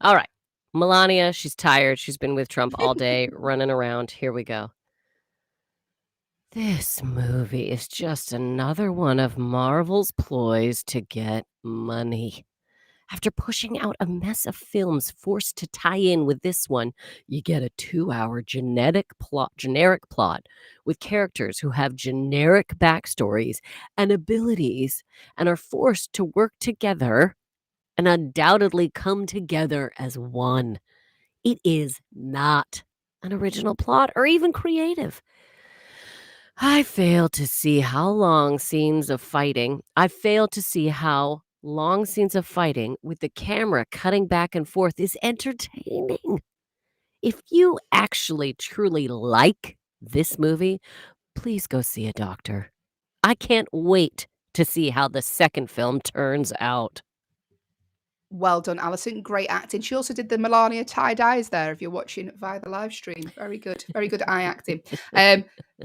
All right, Melania. She's tired. She's been with Trump all day, running around. Here we go. This movie is just another one of Marvel's ploys to get money. After pushing out a mess of films forced to tie in with this one, you get a 2-hour generic plot with characters who have generic backstories and abilities and are forced to work together and undoubtedly come together as one. It is not an original plot or even creative. I fail to see how long scenes of fighting with the camera cutting back and forth is entertaining. If you actually truly like this movie, please go see a doctor. I can't wait to see how the second film turns out.
Well done, Allyson. Great acting. She also did the Melania tie-dyes there, if you're watching via the live stream. Very good. Very good eye acting. I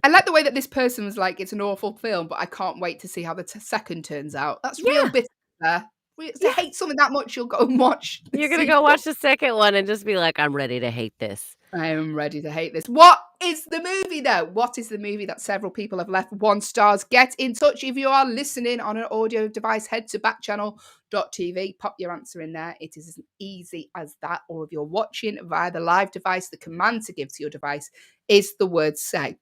like the way that this person was like, it's an awful film, but I can't wait to see how the second turns out. That's real bitter there. To hate something that much, you'll go and watch.
You're going to go watch the second one and just be like, I'm ready to hate this.
I am ready to hate this. What is the movie, though? What is the movie that several people have left 1 stars? Get in touch if you are listening on an audio device. Head to backchannel.tv. Pop your answer in there. It is as easy as that. Or if you're watching via the live device, the command to give to your device is the word say.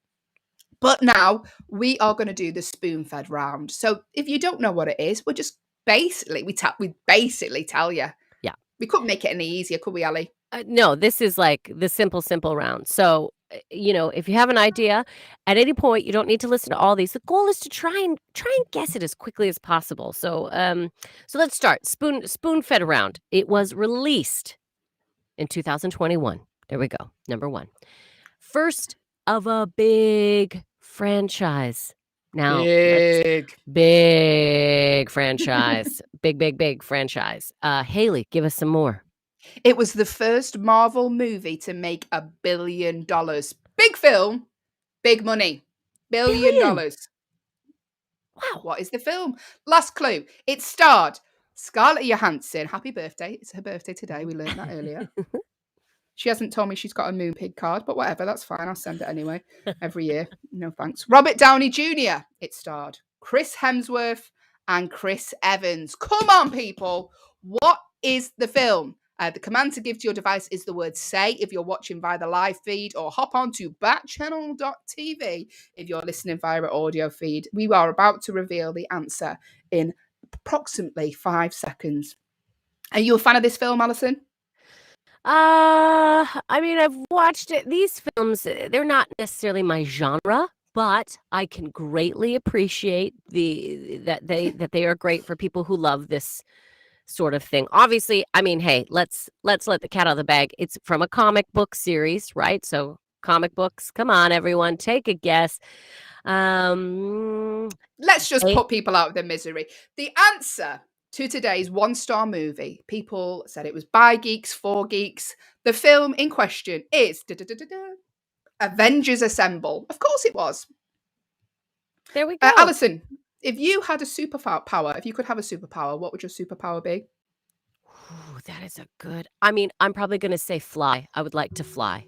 But now we are going to do the spoon-fed round. So if you don't know what it is, we're just basically, we basically tell you.
Yeah.
We couldn't make it any easier, could we, Allie?
No, this is like the simple round. So, if you have an idea at any point, you don't need to listen to all these. The goal is to try and guess it as quickly as possible. So, so let's start. Spoon-fed round. It was released in 2021. There we go. Number 1. First of a big franchise. Now, big franchise. big franchise. Hayley, give us some more.
It was the first Marvel movie to make $1 billion. Big film, big money. $1 billion. Wow. What is the film? Last clue. It starred Scarlett Johansson. Happy birthday. It's her birthday today. We learned that earlier. She hasn't told me she's got a Moonpig card, but whatever. That's fine. I'll send it anyway. Every year. No thanks. Robert Downey Jr. It starred Chris Hemsworth and Chris Evans. Come on, people. What is the film? The command to give to your device is the word say if you're watching via the live feed, or hop on to backchannel.tv if you're listening via an audio feed. We are about to reveal the answer in approximately 5 seconds. Are you a fan of this film, Allyson?
I mean, I've watched it. These films, they're not necessarily my genre, but I can greatly appreciate that they are great for people who love this sort of thing. Obviously, I mean, hey, let's let the cat out of the bag. It's from a comic book series, right? So comic books, come on, everyone, take a guess.
Let's just put people out of their misery. The answer to today's 1-star movie, people said it was by geeks, for geeks. The film in question is Avengers Assemble. Of course it was.
There we go.
Allyson, if you had a superpower, if you could have a superpower, what would your superpower be?
Ooh, that is a good. I mean, I'm probably going to say fly. I would like to fly.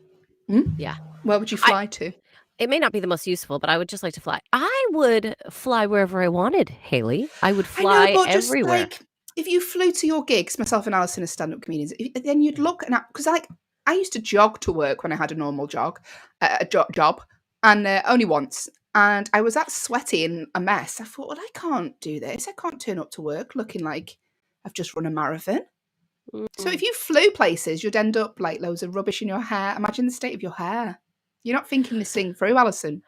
Yeah.
Where would you fly to?
It may not be the most useful, but I would just like to fly. I would fly wherever I wanted, Hayley. I would fly everywhere.
Just like, if you flew to your gigs, myself and Allyson are stand-up comedians, then you'd look, because I used to jog to work when I had a normal job. and only once. And I was that sweaty and a mess. I thought, well, I can't do this. I can't turn up to work looking like I've just run a marathon. So if you flew places, you'd end up like loads of rubbish in your hair. Imagine the state of your hair. You're not thinking this thing through, Allyson.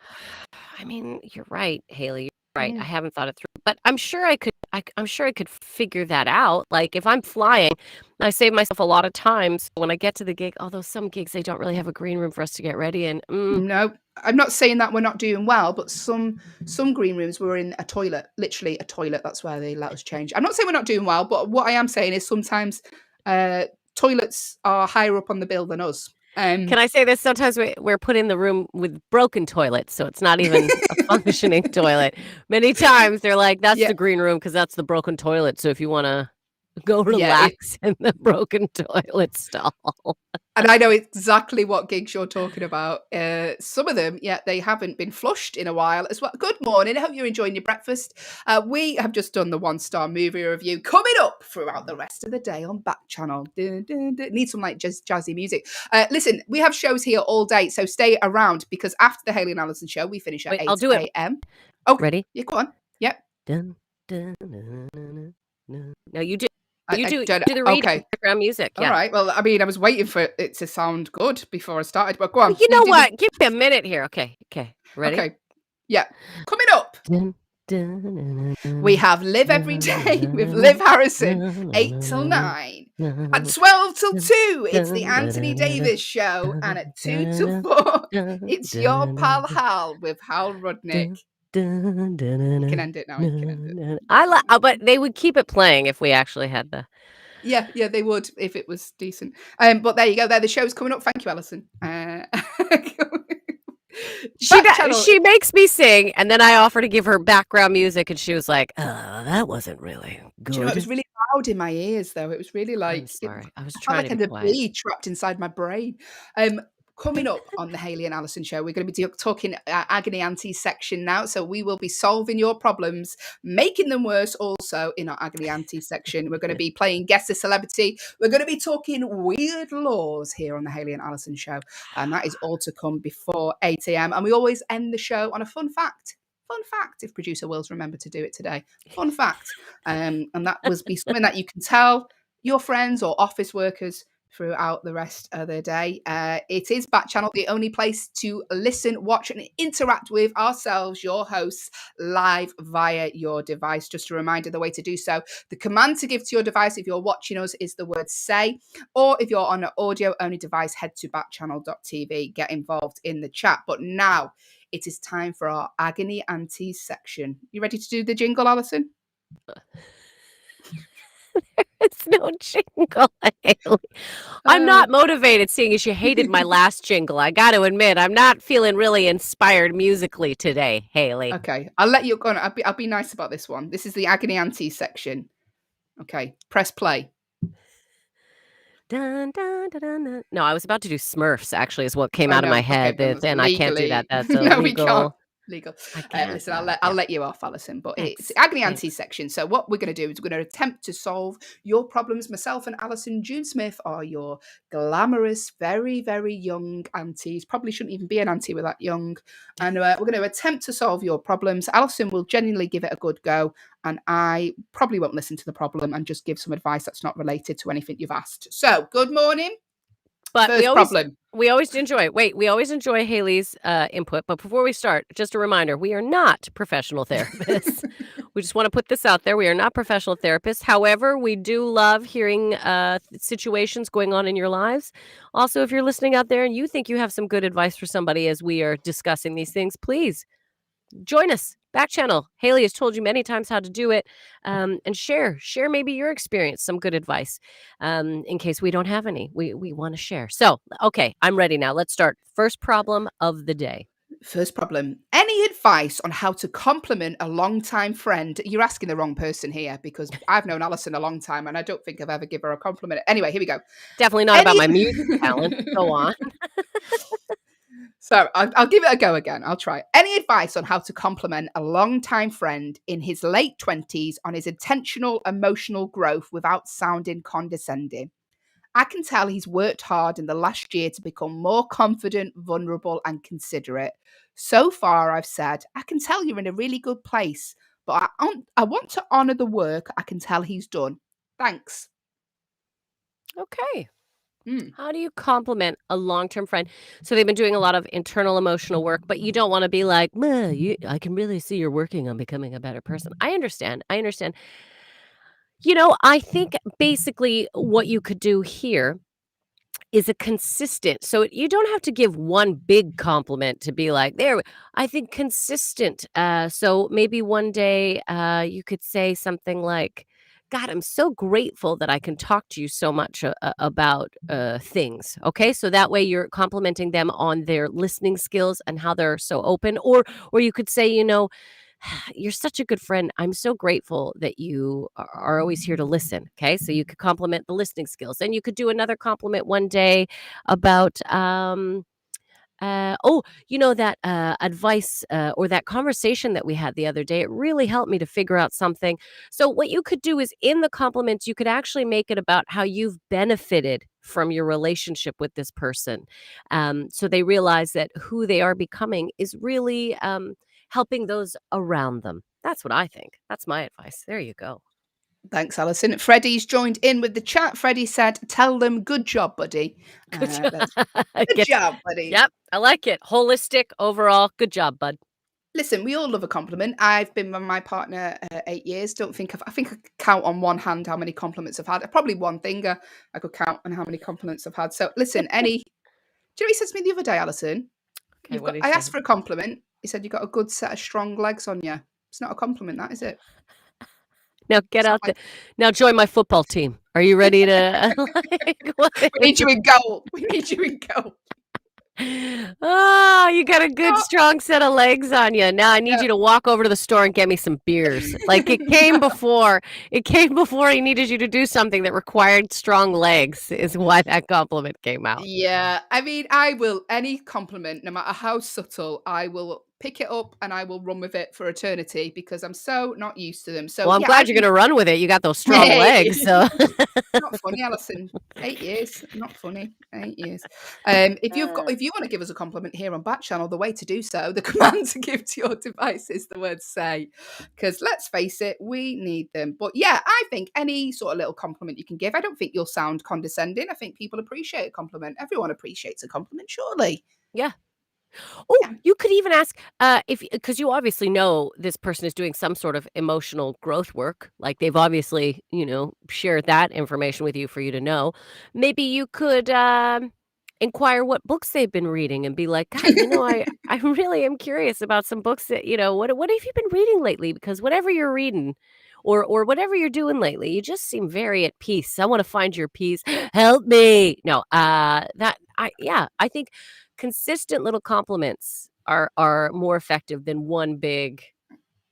I mean, you're right, Hayley. You're right. I
Mm.
haven't thought it through, but I'm sure I could. I'm sure I could figure that out. Like if I'm flying, I save myself a lot of times when I get to the gig. Although some gigs they don't really have a green room for us to get ready in.
No, I'm not saying that we're not doing well, but some green rooms were in a toilet, literally a toilet. That's where they let us change. I'm not saying we're not doing well, but what I am saying is sometimes toilets are higher up on the bill than us.
Can I say this? Sometimes we're put in the room with broken toilets, so it's not even a functioning toilet. Many times they're like, "That's
Yeah.
the green room because that's the broken toilet. So if you want to go
Yeah,
relax in the broken toilet stall."
And I know exactly what gigs you're talking about. Some of them, yeah, they haven't been flushed in a while as well. Good morning. I hope you're enjoying your breakfast. We have just done the 1-star movie review coming up throughout the rest of the day on Backchannel. Need some like jazzy music. Listen, we have shows here all day, so stay around because after the Hayley and Allyson show, we finish at
Wait,
8
I'll do it.
a.m. Okay,
Ready?
yeah, go on. Yep.
Dun, dun, dun, dun, dun. No, you do.
I
You do
don't-
the reading
okay.
background music.
All
Yeah.
right. Well, I mean, I was waiting for it to sound good before I started, but go on.
You know
do the-
what? Give me a minute here. Okay. Ready?
Okay. Yeah. Coming up.
Dun, dun, dun, dun,
We have Live Every Day with Liv Harrison, 8 till 9. At 12 till 2, it's the Anthony Davis Show. And at 2 till 4, it's your pal Hal with Hal Rudnick. You can end it now. You can end it.
But they would keep it playing if we actually had the.
Yeah, they would if it was decent. But there you go. There, the show's coming up. Thank you, Allyson.
She makes me sing, and then I offer to give her background music, and she was like, "That wasn't really good."
Do you know, it was really loud in my ears, though. It was really like,
I'm sorry. I was
felt
trying
like
to
I
be
had a
quiet.
bee trapped inside my brain. Coming up on the Hayley and Allyson show, we're going to be talking agony auntie section now. So we will be solving your problems, making them worse also in our agony auntie section. We're going to be playing Guess a Celebrity. We're going to be talking weird laws here on the Hayley and Allyson show. And that is all to come before 8 a.m. And we always end the show on a fun fact. Fun fact, if producer Will's remembered to do it today. Fun fact. And that will be something that you can tell your friends or office workers throughout the rest of the day. It is Backchannel, the only place to listen, watch, and interact with ourselves, your hosts, live via your device. Just a reminder, the way to do so, the command to give to your device if you're watching us is the word say, or if you're on an audio-only device, head to backchannel.tv, get involved in the chat. But now it is time for our Agony Aunties section. You ready to do the jingle, Allyson?
It's no jingle, Hayley. I'm not motivated, seeing as you hated my last jingle. I got to admit, I'm not feeling really inspired musically today, Hayley.
Okay, I'll let you go on. I'll be nice about this one. This is the Agony Aunties section. Okay, press play.
Dun, dun, dun, dun, dun. No, I was about to do Smurfs, actually, is what came out of my head.
Okay,
Then I can't do that. That's
no,
illegal.
we can't. Legal.
I can't.
Listen, I'll let you off, Allyson. But
Thanks.
it's the Agony Aunties section. So what we're going to do is we're going to attempt to solve your problems. Myself and Allyson June Smith are your glamorous, very, very young aunties. Probably shouldn't even be an auntie with that young. And we're going to attempt to solve your problems. Allyson will genuinely give it a good go. And I probably won't listen to the problem and just give some advice that's not related to anything you've asked. So, good morning.
But
First problem.
We always enjoy Hayley's input. But before we start, just a reminder, we are not professional therapists. We just want to put this out there. We are not professional therapists. However, we do love hearing situations going on in your lives. Also, if you're listening out there and you think you have some good advice for somebody as we are discussing these things, please join us. Backchannel. Hayley has told you many times how to do it, and share maybe your experience, some good advice, in case we don't have any. We want to share. So, okay, I'm ready now. Let's start. First problem of the day.
First problem. Any advice on how to compliment a long-time friend? You're asking the wrong person here because I've known Allyson a long time and I don't think I've ever given her a compliment. Anyway, here we go.
Definitely not about my music talent. Go on.
So I'll give it a go again. I'll try. Any advice on how to compliment a long-time friend in his late 20s on his intentional emotional growth without sounding condescending? I can tell he's worked hard in the last year to become more confident, vulnerable, and considerate. So far, I've said, I can tell you're in a really good place, but I want to honour the work I can tell he's done. Thanks.
Okay.
Mm.
How do you compliment a long-term friend? So they've been doing a lot of internal emotional work, but you don't want to be like, I can really see you're working on becoming a better person. I understand. I understand. I think basically what you could do here is a consistent, so you don't have to give one big compliment to be like, there. I think consistent. So maybe one day you could say something like, God, I'm so grateful that I can talk to you so much about things. Okay, so that way you're complimenting them on their listening skills and how they're so open. Or you could say, you're such a good friend. I'm so grateful that you are always here to listen. Okay. So you could compliment the listening skills. And you could do another compliment one day about, that advice or that conversation that we had the other day, it really helped me to figure out something. So, what you could do is in the compliments, you could actually make it about how you've benefited from your relationship with this person. So they realize that who they are becoming is really helping those around them. That's what I think. That's my advice. There you go.
Thanks, Alison. Freddie's joined in with the chat. Freddie said, tell them good job, buddy.
Good job.
Good job, buddy.
Yep, I like it. Holistic overall. Good job, bud.
Listen, we all love a compliment. I've been with my partner 8 years. I think I could count on one hand how many compliments I've had. Probably one finger I could count on how many compliments I've had. So listen, do you know what he said to me the other day, Alison?
Okay, what did he
I
say?
asked for a compliment. He said, you've got a good set of strong legs on you. It's not a compliment, that is it?
Now get
It's
out
not
there. Now join my football team. Are you ready to what?
We need you in goal. We need you in goal.
Oh, you got a good
No.
strong set of legs on you. Now I need
No.
you to walk over to the store and get me some beers. Like it came before. It came before he needed you to do something that required strong legs is why that compliment came out.
Yeah, I mean, I will any compliment, no matter how subtle, I will pick it up and I will run with it for eternity because I'm so not used to them. So
Well, I'm
yeah,
glad you're gonna run with it. You got those strong
Hey.
legs. So
Not funny, Alison. 8 years, not funny. 8 years. If you want to give us a compliment here on Backchannel, the way to do so, the command to give to your device is the word say. Because let's face it, we need them. But yeah, I think any sort of little compliment you can give, I don't think you'll sound condescending. I think people appreciate a compliment. Everyone appreciates a compliment, surely.
yeah. Oh,
Yeah.
you could even ask because you obviously know this person is doing some sort of emotional growth work. Like they've obviously, shared that information with you for you to know. Maybe you could inquire what books they've been reading and be like, God, I really am curious about some books that, what have you been reading lately? Because whatever you're reading or whatever you're doing lately, you just seem very at peace. I want to find your peace. Help me. No, I think consistent little compliments are more effective than one big,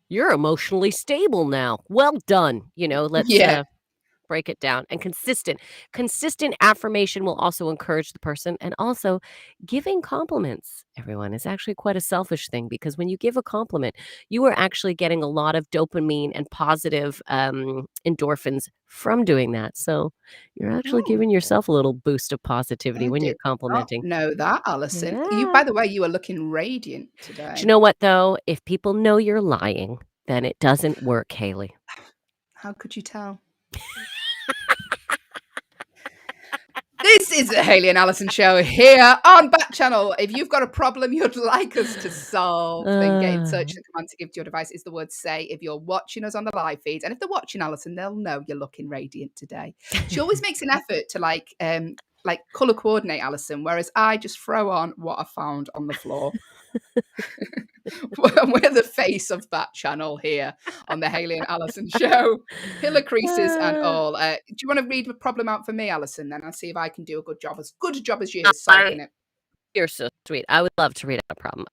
"You're emotionally stable now. Well done." Let's
Yeah.
break it down. And consistent affirmation will also encourage the person. And also giving compliments, everyone, is actually quite a selfish thing because when you give a compliment, you are actually getting a lot of dopamine and positive endorphins from doing that. So you're actually
Oh,
giving yourself a little boost of positivity
I
when you're
did not
complimenting.
know that, Alison.
Yeah.
By the way, you are looking radiant
Do
today.
you know what, though? If people know you're lying, then it doesn't work, Hayley.
How could you tell? This is the Hayley and Alison show here on Backchannel. If you've got a problem you'd like us to solve, then get in touch. The command to give to your device is the word say if you're watching us on the live feed. And if they're watching Alison, they'll know you're looking radiant today. She always makes an effort to like colour coordinate, Alison, whereas I just throw on what I found on the floor. We're the face of Backchannel here on the Hayley and Alison show. Pillar creases and all. Do you want to read the problem out for me, Alison? Then I'll see if I can do a good job as you solving it.
You're so sweet. I would love to read out a problem.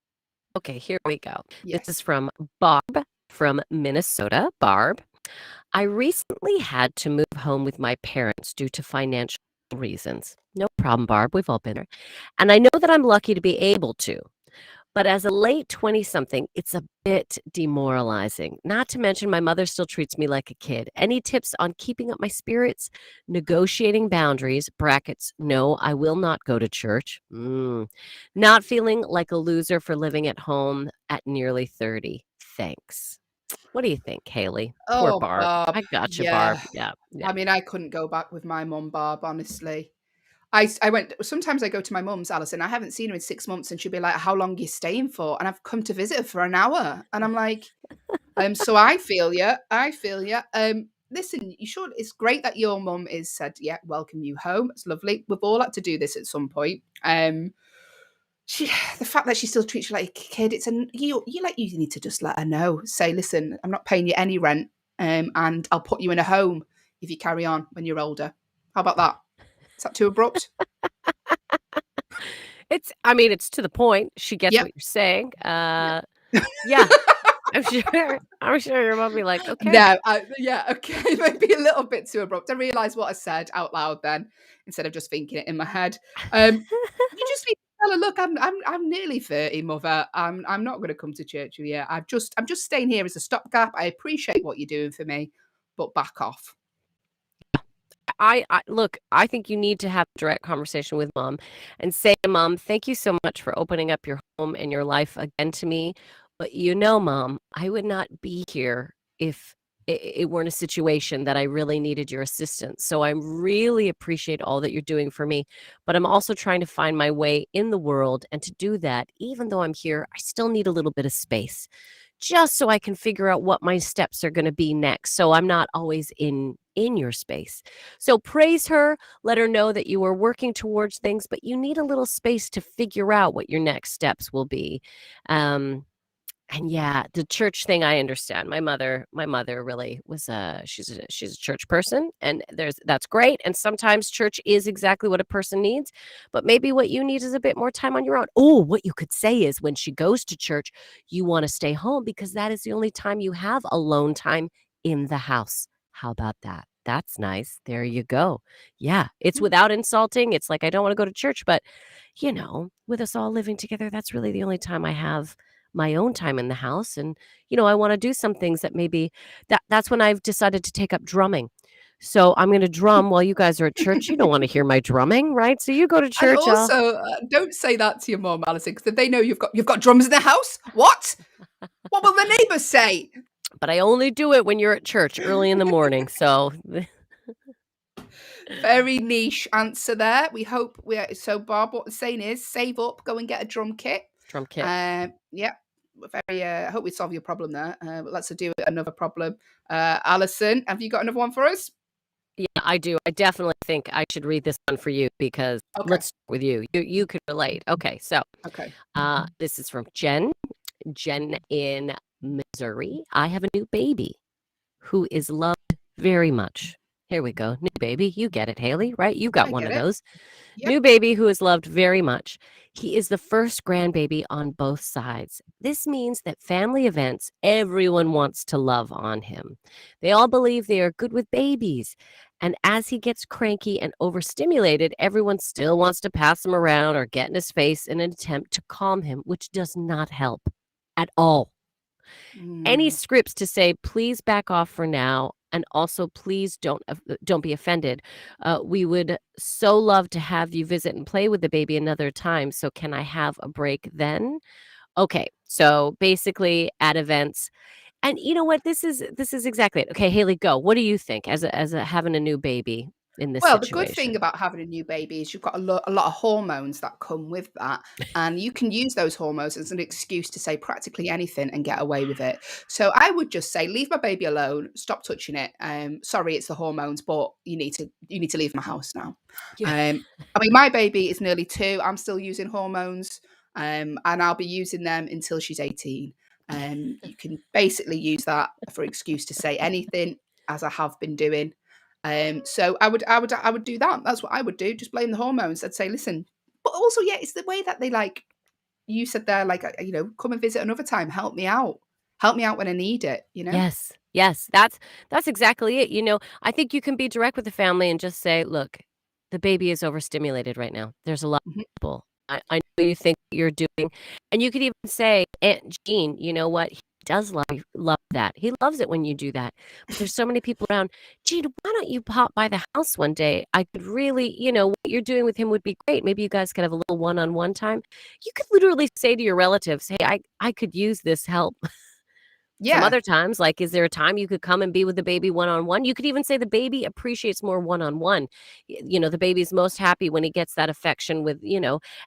Okay, here we go.
Yes.
This is from Barb from Minnesota. Barb, I recently had to move home with my parents due to financial reasons. No problem, Barb. We've all been there. And I know that I'm lucky to be able to. But as a late 20-something, it's a bit demoralizing. Not to mention, my mother still treats me like a kid. Any tips on keeping up my spirits, negotiating boundaries, brackets, no, I will not go to church, not feeling like a loser for living at home at nearly 30? Thanks. What do you think, Haley? Poor
Oh,
Barb.
Barb.
I got you,
Yeah.
Barb. Yeah, yeah.
I mean, I couldn't go back with my mum, Barb, honestly. I went sometimes I go to my mum's, Alison, I haven't seen her in 6 months, and she'll be like, "How long are you staying for?" And I've come to visit her for an hour, and I'm like, so I feel you, I feel you. Listen, you should it's great that your mum is said, "Yeah, welcome you home." It's lovely. We've all had to do this at some point. She the fact that she still treats you like a kid, it's an you need to just let her know. Say, "Listen, I'm not paying you any rent, and I'll put you in a home if you carry on when you're older." How about that? Is that too abrupt?
I mean, it's to the point. She gets
Yep.
what you're saying.
Yep.
Yeah, I'm sure your mom be like, "Okay."
No, yeah, okay, maybe a little bit too abrupt. I realised what I said out loud then, instead of just thinking it in my head. You just need to tell her, "Look, I'm nearly 30, mother. I'm not gonna come to church with you. I'm just staying here as a stopgap. I appreciate what you're doing for me, but back off."
I look, I think you need to have a direct conversation with mom and say, "Mom, thank you so much for opening up your home and your life again to me. But mom, I would not be here if it weren't a situation that I really needed your assistance. So I really appreciate all that you're doing for me. But I'm also trying to find my way in the world. And to do that, even though I'm here, I still need a little bit of space just so I can figure out what my steps are going to be next. So I'm not always in your space." So praise her, let her know that you are working towards things, but you need a little space to figure out what your next steps will be. Um, and yeah, the church thing, I understand. My mother really was she's a church person, and that's great. And sometimes church is exactly what a person needs, but maybe what you need is a bit more time on your own. Oh, what you could say is when she goes to church, you want to stay home because that is the only time you have alone time in the house. How about that? That's nice. There you go. Yeah, it's without insulting. It's like I don't want to go to church, but with us all living together, that's really the only time I have my own time in the house. And I want to do some things that maybe that's when I've decided to take up drumming. So I'm going to drum while you guys are at church. You don't want to hear my drumming, right? So you go to
And
church.
also, don't say that to your mum, Alison, because if they know you've got drums in the house, what? What will the neighbours say?
But I only do it when you're at church early in the morning. So
Very niche answer there. We hope so Bob, what the saying is, save up, go and get a drum kit.
drum kit.
Yeah, very. I hope we solve your problem there. But let's do another problem. Alison, have you got another one for us?
Yeah, I do. I definitely think I should read this one for you because
Okay.
let's start with you. You could relate. Okay, so
Okay.
this is from Jen. Jen in Missouri. I have a new baby who is loved very much. Here we go. New baby. You get it, Haley, right? You got
I
one
get
of
it.
those.
Yep.
New baby who is loved very much. He is the first grandbaby on both sides. This means that family events, everyone wants to love on him. They all believe they are good with babies. And as he gets cranky and overstimulated, everyone still wants to pass him around or get in his face in an attempt to calm him, which does not help at all. Any
Mm.
scripts to say, "Please back off for now," and also, "Please don't be offended. We would so love to have you visit and play with the baby another time. So can I have a break then?" Okay, so basically at events, and you know what? This is exactly it. Okay, Haley, go. What do you think as a having a new baby in this
Well, the good thing
situation?
about having a new baby is you've got a lot of hormones that come with that, and you can use those hormones as an excuse to say practically anything and get away with it. So I would just say, leave my baby alone, stop touching it. Sorry, it's the hormones, but you need to leave my house now.
Yeah.
I mean, my baby is nearly 2. I'm still using hormones, and I'll be using them until she's 18. You can basically use that for excuse to say anything, as I have been doing. So I would do that. That's what I would do. Just blame the hormones. I'd say, listen, but also, yeah, it's the way that they like you said there, like, come and visit another time. Help me out when I need it.
Yes. Yes. That's exactly it. I think you can be direct with the family and just say, "Look, the baby is overstimulated right now. There's a lot
Mhm.
of people I know you think you're doing, and you could even say, Aunt Jean, you know what? He does love that. He loves it when you do that. But there's so many people around. Jean, why don't you pop by the house one day? I could really, what you're doing with him would be great. Maybe you guys could have a little one-on-one time. You could literally say to your relatives, hey, I could use this help. Some
Yeah.
other times, like, is there a time you could come and be with the baby one-on-one? You could even say the baby appreciates more one-on-one. The baby's most happy when he gets that affection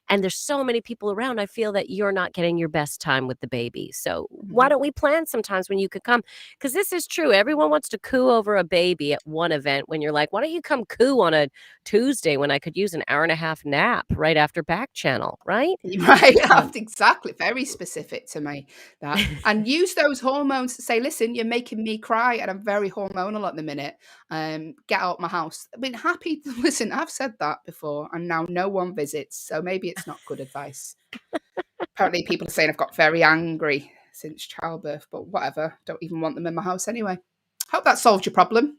and there's so many people around. I feel that you're not getting your best time with the baby. So why
Mhm.
don't we plan sometimes when you could come? Because this is true. Everyone wants to coo over a baby at one event when you're like, why don't you come coo on a Tuesday when I could use an hour and a half nap right after Backchannel, right?
Right,
Um,
exactly. Very specific to me, that. And use those hormones to say, "Listen, you're making me cry, and I'm very hormonal at the minute. Get out my house." I've been happy listen, I've said that before, and now no one visits, so maybe it's not good advice. Apparently, people are saying I've got very angry since childbirth, but whatever. Don't even want them in my house anyway. Hope that solved your problem.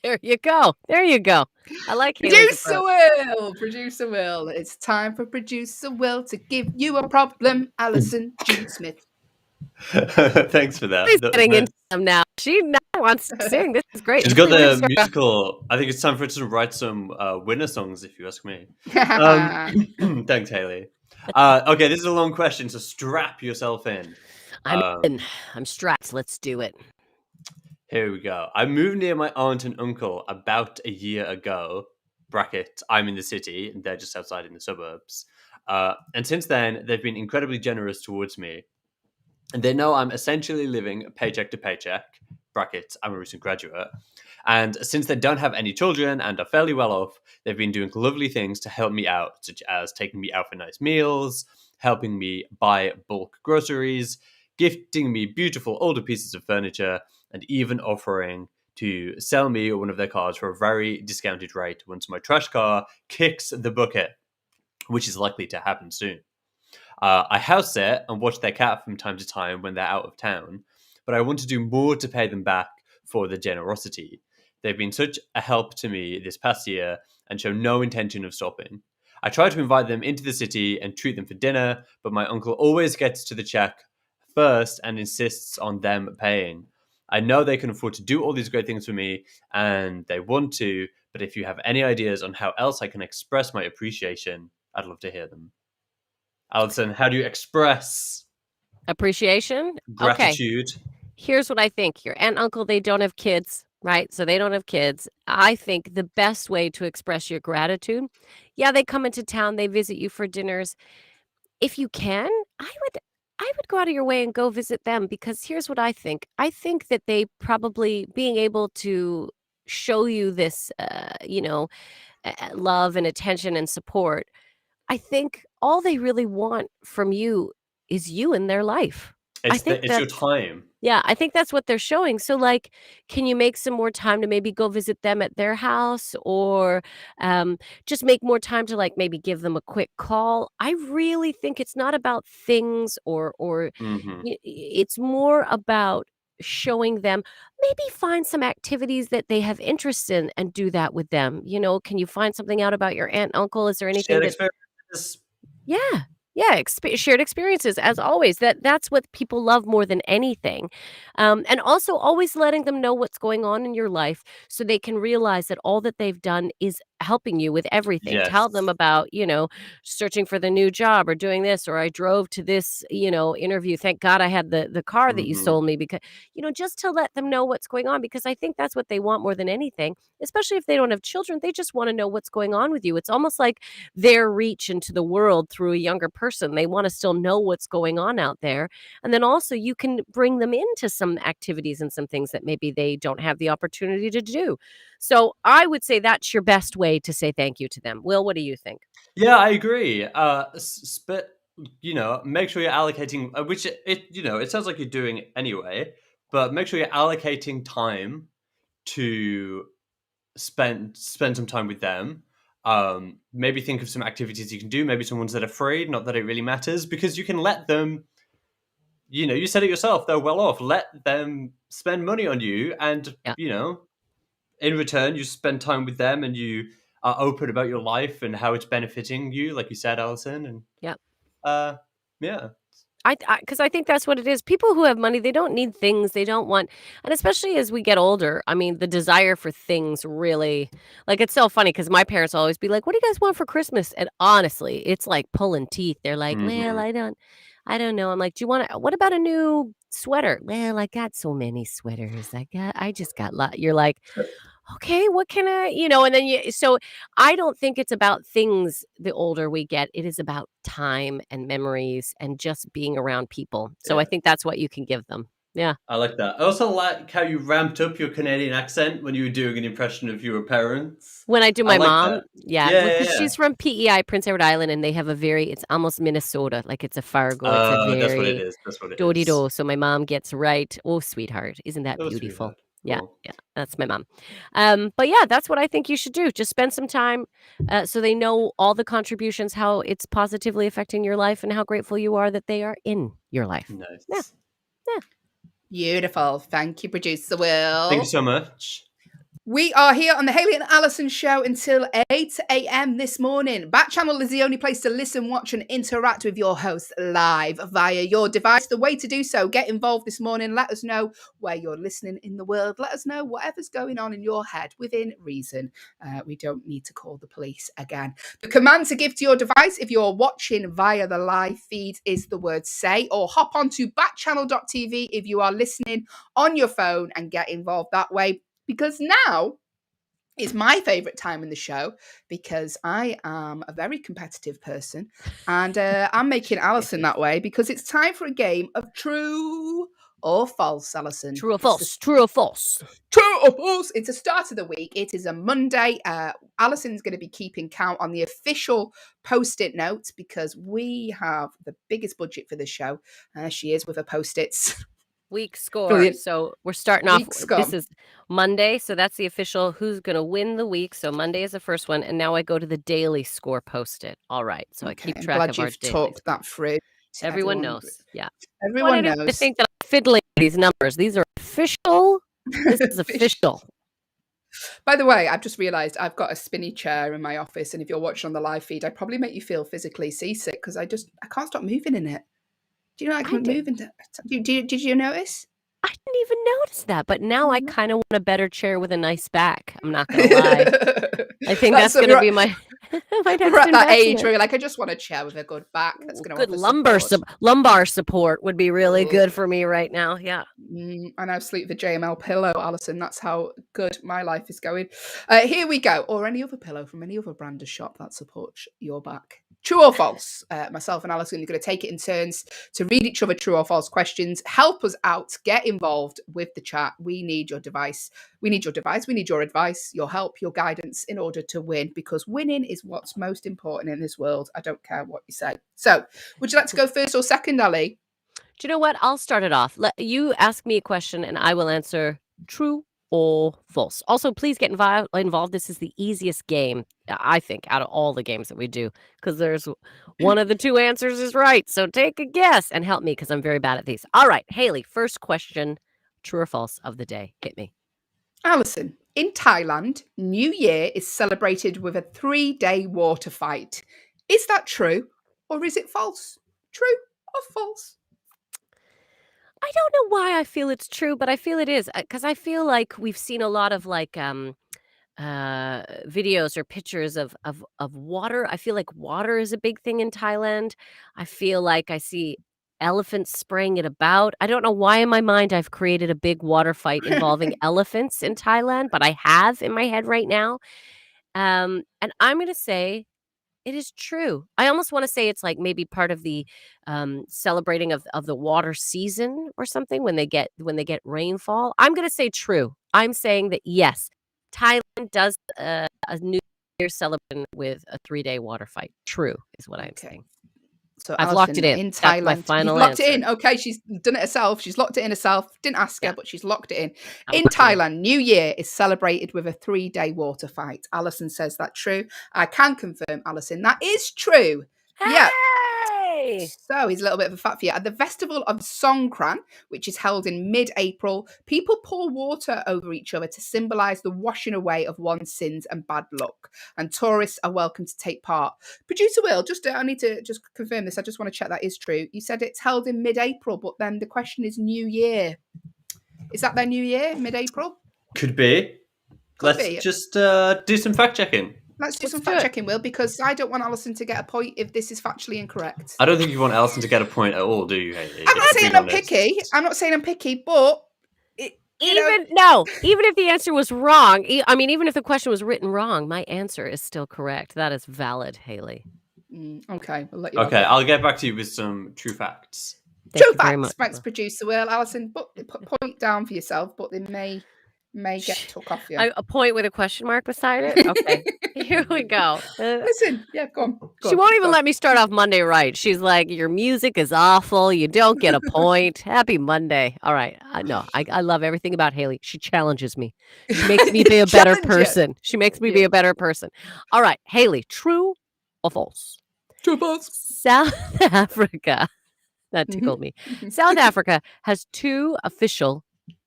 There you go. There you go. I like Haley's
Producer
approach.
Will, Producer Will. It's time for Producer Will to give you a problem, Allyson Jean Smith.
Thanks for that.
She's
That was
getting
nice.
into them now. She now wants to sing. This is great.
She's
This
got the
relieves her.
musical. I think it's time for her to write some winner songs, if you ask me. Um, thanks, Haley. Okay, this is a long question, so strap yourself in.
I'm
Um,
in. I'm strapped. Let's do it.
Here we go. I moved near my aunt and uncle about a year ago. Bracket, I'm in the city and they're just outside in the suburbs. And since then, they've been incredibly generous towards me. And they know I'm essentially living paycheck to paycheck. Bracket, I'm a recent graduate. And since they don't have any children and are fairly well off, they've been doing lovely things to help me out, such as taking me out for nice meals, helping me buy bulk groceries, gifting me beautiful older pieces of furniture, and even offering to sell me one of their cars for a very discounted rate once my trash car kicks the bucket, which is likely to happen soon. I house sit and watch their cat from time to time when they're out of town, but I want to do more to pay them back for the generosity. They've been such a help to me this past year and show no intention of stopping. I try to invite them into the city and treat them for dinner, but my uncle always gets to the check first and insists on them paying. I know they can afford to do all these great things for me and they want to, but if you have any ideas on how else I can express my appreciation, I'd love to hear them. Allyson, how do you express
Appreciation. Okay.
gratitude?
Here's what I think. Your aunt and uncle, they don't have kids, right? So they don't have kids. I think the best way to express your gratitude, yeah, they come into town, they visit you for dinners. If you can, I would go out of your way and go visit them because here's what I think. I think that they probably being able to show you this, love and attention and support. I think all they really want from you is you in their life. I think
It's your
that's
time.
yeah, I think that's what they're showing. So, like, can you make some more time to maybe go visit them at their house or just make more time to like maybe give them a quick call? I really think it's not about things or
Hmm.
it's more about showing them maybe find some activities that they have interest in and do that with them. Can you find something out about your aunt, uncle? Is there anything
Shared
that
experiences.
yeah. Yeah, shared experiences as always. That's what people love more than anything. And also always letting them know what's going on in your life so they can realize that all that they've done is helping you with everything. Tell them
Yes.
about, searching for the new job or doing this or I drove to this, interview. Thank God I had the car that you
Hmm.
sold me because, just to let them know what's going on because I think that's what they want more than anything, especially if they don't have children. They just want to know what's going on with you. It's almost like their reach into the world through a younger person. They want to still know what's going on out there. And then also you can bring them into some activities and some things that maybe they don't have the opportunity to do. So I would say that's your best way to say thank you to them. Will, what do you think?
Yeah, I agree. But make sure you're allocating, which it sounds like you're doing anyway. But make sure you're allocating time to spend some time with them. Maybe think of some activities you can do. Maybe some ones that are free. Not that it really matters because you can let them. You said it yourself. They're well off. Let them spend money on you, and
Yeah.
in return, you spend time with them, and you are open about your life and how it's benefiting you, like you said, Allyson. And
Yeah.
yeah.
Because I think that's what it is. People who have money, they don't need things. They don't want, and especially as we get older, I mean, the desire for things really, like, it's so funny because my parents always be like, "What do you guys want for Christmas?" And honestly, it's like pulling teeth. They're like, "Well,
Mhm.
I don't know." I'm like, "Do you want to? What about a new sweater?" "Well, I got so many sweaters. I just got lot." You're like, okay, what can I, and then so I don't think it's about things the older we get. It is about time and memories and just being around people. So I
Yeah.
think that's what you can give them. Yeah.
I like that. I also like how you ramped up your Canadian accent when you were doing an impression of your parents.
When I do
I
my
like
mom,
that.
yeah,
Yeah, yeah,
because
yeah.
she's from PEI, Prince Edward Island, and they have it's almost Minnesota. Like it's a Fargo. It's a
That's what it
very
is. That's what it is.
do-de-do. So my mom gets right. Oh, sweetheart, isn't that
Oh,
beautiful?
sweetheart.
Yeah,
Cool.
yeah, that's my mom. But yeah, that's what I think you should do. Just spend some time so they know all the contributions, how it's positively affecting your life, and how grateful you are that they are in your life. Yeah,
Nice.
yeah.
Beautiful. Thank you, producer
Thank you
Will.
so much.
We are here on the Hayley and Allyson show until 8 a.m. this morning. Backchannel is the only place to listen, watch, and interact with your host live via your device. The way to do so, get involved this morning. Let us know where you're listening in the world. Let us know whatever's going on in your head within reason. We don't need to call the police again. The command to give to your device if you're watching via the live feed is the word say, or hop onto backchannel.tv if you are listening on your phone and get involved that way. Because now is my favourite time in the show because I am a very competitive person and I'm making Allyson that way because it's time for a game of true or false, Allyson.
True or
It's
false? True or false?
true or false. It's the start of the week. It is a Monday. Allison's going to be keeping count on the official post-it notes because we have the biggest budget for the show. She is with her post-its.
Week score.
Brilliant.
So we're starting off.
Week score.
This is Monday, so that's the official who's going to win the week. So Monday is the first one, and now I go to the daily score post-it. All right, so I keep
I'm
track
glad
of our
you've
dailies.
talked that through.
Everyone knows. Yeah.
Everyone
I don't want to
knows.
think that I'm fiddling with these numbers. These are official. This is official.
By the way, I've just realised I've got a spinny chair in my office, and if you're watching on the live feed, I probably make you feel physically seasick because I can't stop moving in it. Do you know I can move into? Did you notice?
I didn't even notice that, but now I
Mhm.
kind of want a better chair with a nice back. I'm not gonna lie. I think that's
what
gonna be my my next
we're at that age
investment.
where you're like, I just want a chair with a good back that's going to
Good
offer support.
lumbar support would be really good for me right now. Yeah.
I now sleep with a JML pillow, Allyson. That's how good my life is going. Here we go. Or any other pillow from any other brand of shop that supports your back. True or false? Myself and Allyson are going to take it in turns to read each other true or false questions. Help us out. Get involved with the chat. We need your device. We need your device. We need your advice, your help, your guidance in order to win, because winning is what's most important in this world. I don't care what you say. So, would you like to go first or second, Ali?
Do you know what? I'll start it off. You ask me a question and I will answer true or false. Also, please get involved. This is the easiest game, I think, out of all the games that we do, because there's one of the two answers is right. So take a guess and help me because I'm very bad at these. All right, Hayley, first question, true or false of the day. Hit me.
Allyson, in Thailand, New Year is celebrated with a 3-day water fight. Is that true or is it false? True or false?
I don't know why I feel it's true, but I feel it is because I feel like we've seen a lot of videos or pictures of water. I feel like water is a big thing in Thailand. I feel like I see elephants spraying it about. I don't know why in my mind I've created a big water fight involving elephants in Thailand, but I have in my head right now. And I'm going to say it is true. I almost want to say it's like maybe part of the celebrating of the water season or something when they get rainfall. I'm going to say true. I'm saying that yes, Thailand does a New Year's celebration with a 3-day water fight. True is what I'm saying.
So
I've locked it
Allyson,
in.
in
That's my
Thailand, you've
final
locked it
answer.
in. Okay, she's done it herself. She's locked it in herself. Didn't ask her,
Yeah.
but she's locked it in.
I'm
In
locked it in.
Thailand, New Year is celebrated with a 3-day water fight. Allyson says that's true. I can confirm, Allyson, that is true. Yeah.
Yay!
So here's a little bit of a fact for you. At the Festival of Songkran, which is held in mid-April, people pour water over each other to symbolise the washing away of one's sins and bad luck. And tourists are welcome to take part. Producer Will, I need to just confirm this. I just want to check that is true. You said it's held in mid-April, but then the question is New Year. Is that their New Year, mid-April?
Could be. Let's
be.
just do some fact checking.
Let's do some fact checking, Will, because I don't want Allyson to get a point if this is factually incorrect.
I don't think you want Allyson to get a point at all, do you, Hayley?
I'm not saying I'm picky. I'm not saying I'm picky, but
even if the answer was wrong, even if the question was written wrong, my answer is still correct. That is valid, Hayley.
Okay, we'll let you.
Okay, I'll get back to you with some true facts.
True facts. Thanks, producer Will. Allyson, put point down for yourself, but they may get took off you.
A point with a question mark beside it? Okay. Here we go.
Listen, yeah, go on.
She won't even let me start off Monday right. She's like, your music is awful. You don't get a point. Happy Monday. All right. No, I love everything about Hayley. She challenges me. She makes me be a better person. She makes me be a better person. All right. Hayley, true or false?
True or false?
South Africa. That tickled me. South Africa has 2 official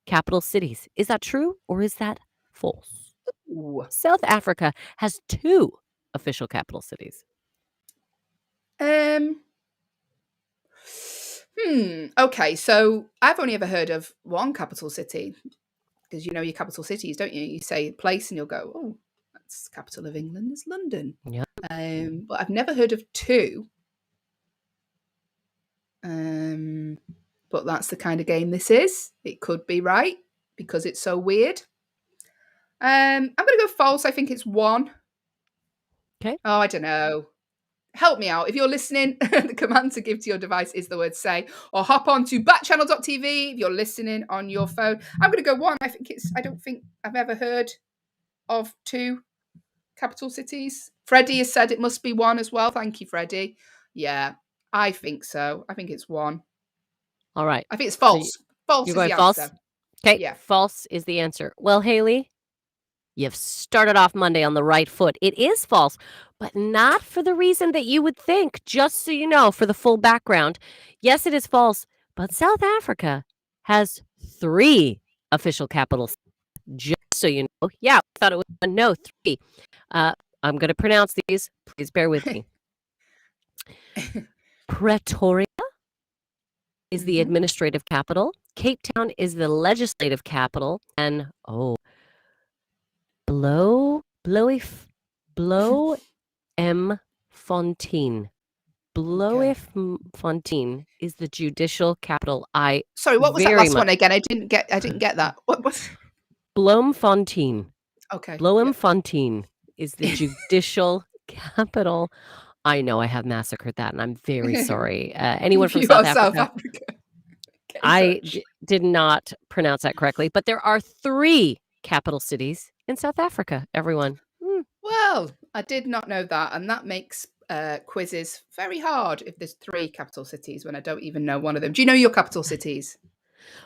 capital cities. Is that true or is that false?
Ooh.
South Africa has 2 official capital cities.
Okay, so I've only ever heard of one capital city, because you know your capital cities, don't you? You say a place and you'll go, oh, that's the capital of England, it's London.
Yeah.
But I've never heard of 2. But that's the kind of game this is. It could be right because it's so weird. I'm going to go false. I think it's 1.
Okay.
Oh, I don't know. Help me out. If you're listening, the command to give to your device is the word say, or hop on to backchannel.tv if you're listening on your phone. I'm going to go 1. I don't think I've ever heard of 2 capital cities. Freddie has said it must be 1 as well. Thank you, Freddie. Yeah, I think so. I think it's 1.
All right.
I think it's false. False is the
false?
answer.
Okay.
Yeah.
False is the answer. Well, Hayley, you've started off Monday on the right foot. It is false, but not for the reason that you would think. Just so you know, for the full background, yes, it is false, but South Africa has 3 official capitals. Just so you know. Yeah, I thought it was 1. No, 3. I'm going to pronounce these. Please bear with me. Pretoria is the administrative capital. Cape Town is the legislative capital. And, Bloemfontein. Bloemfontein is the judicial capital.
Sorry, what was that last one again? I didn't get that. What was
Bloemfontein.
Okay.
Bloemfontein is the judicial capital. I know I have massacred that, and I'm very sorry. Anyone from South Africa? I did not pronounce that correctly, but there are 3 capital cities in South Africa, everyone.
Well, I did not know that, and that makes quizzes very hard if there's 3 capital cities when I don't even know one of them. Do you know your capital cities?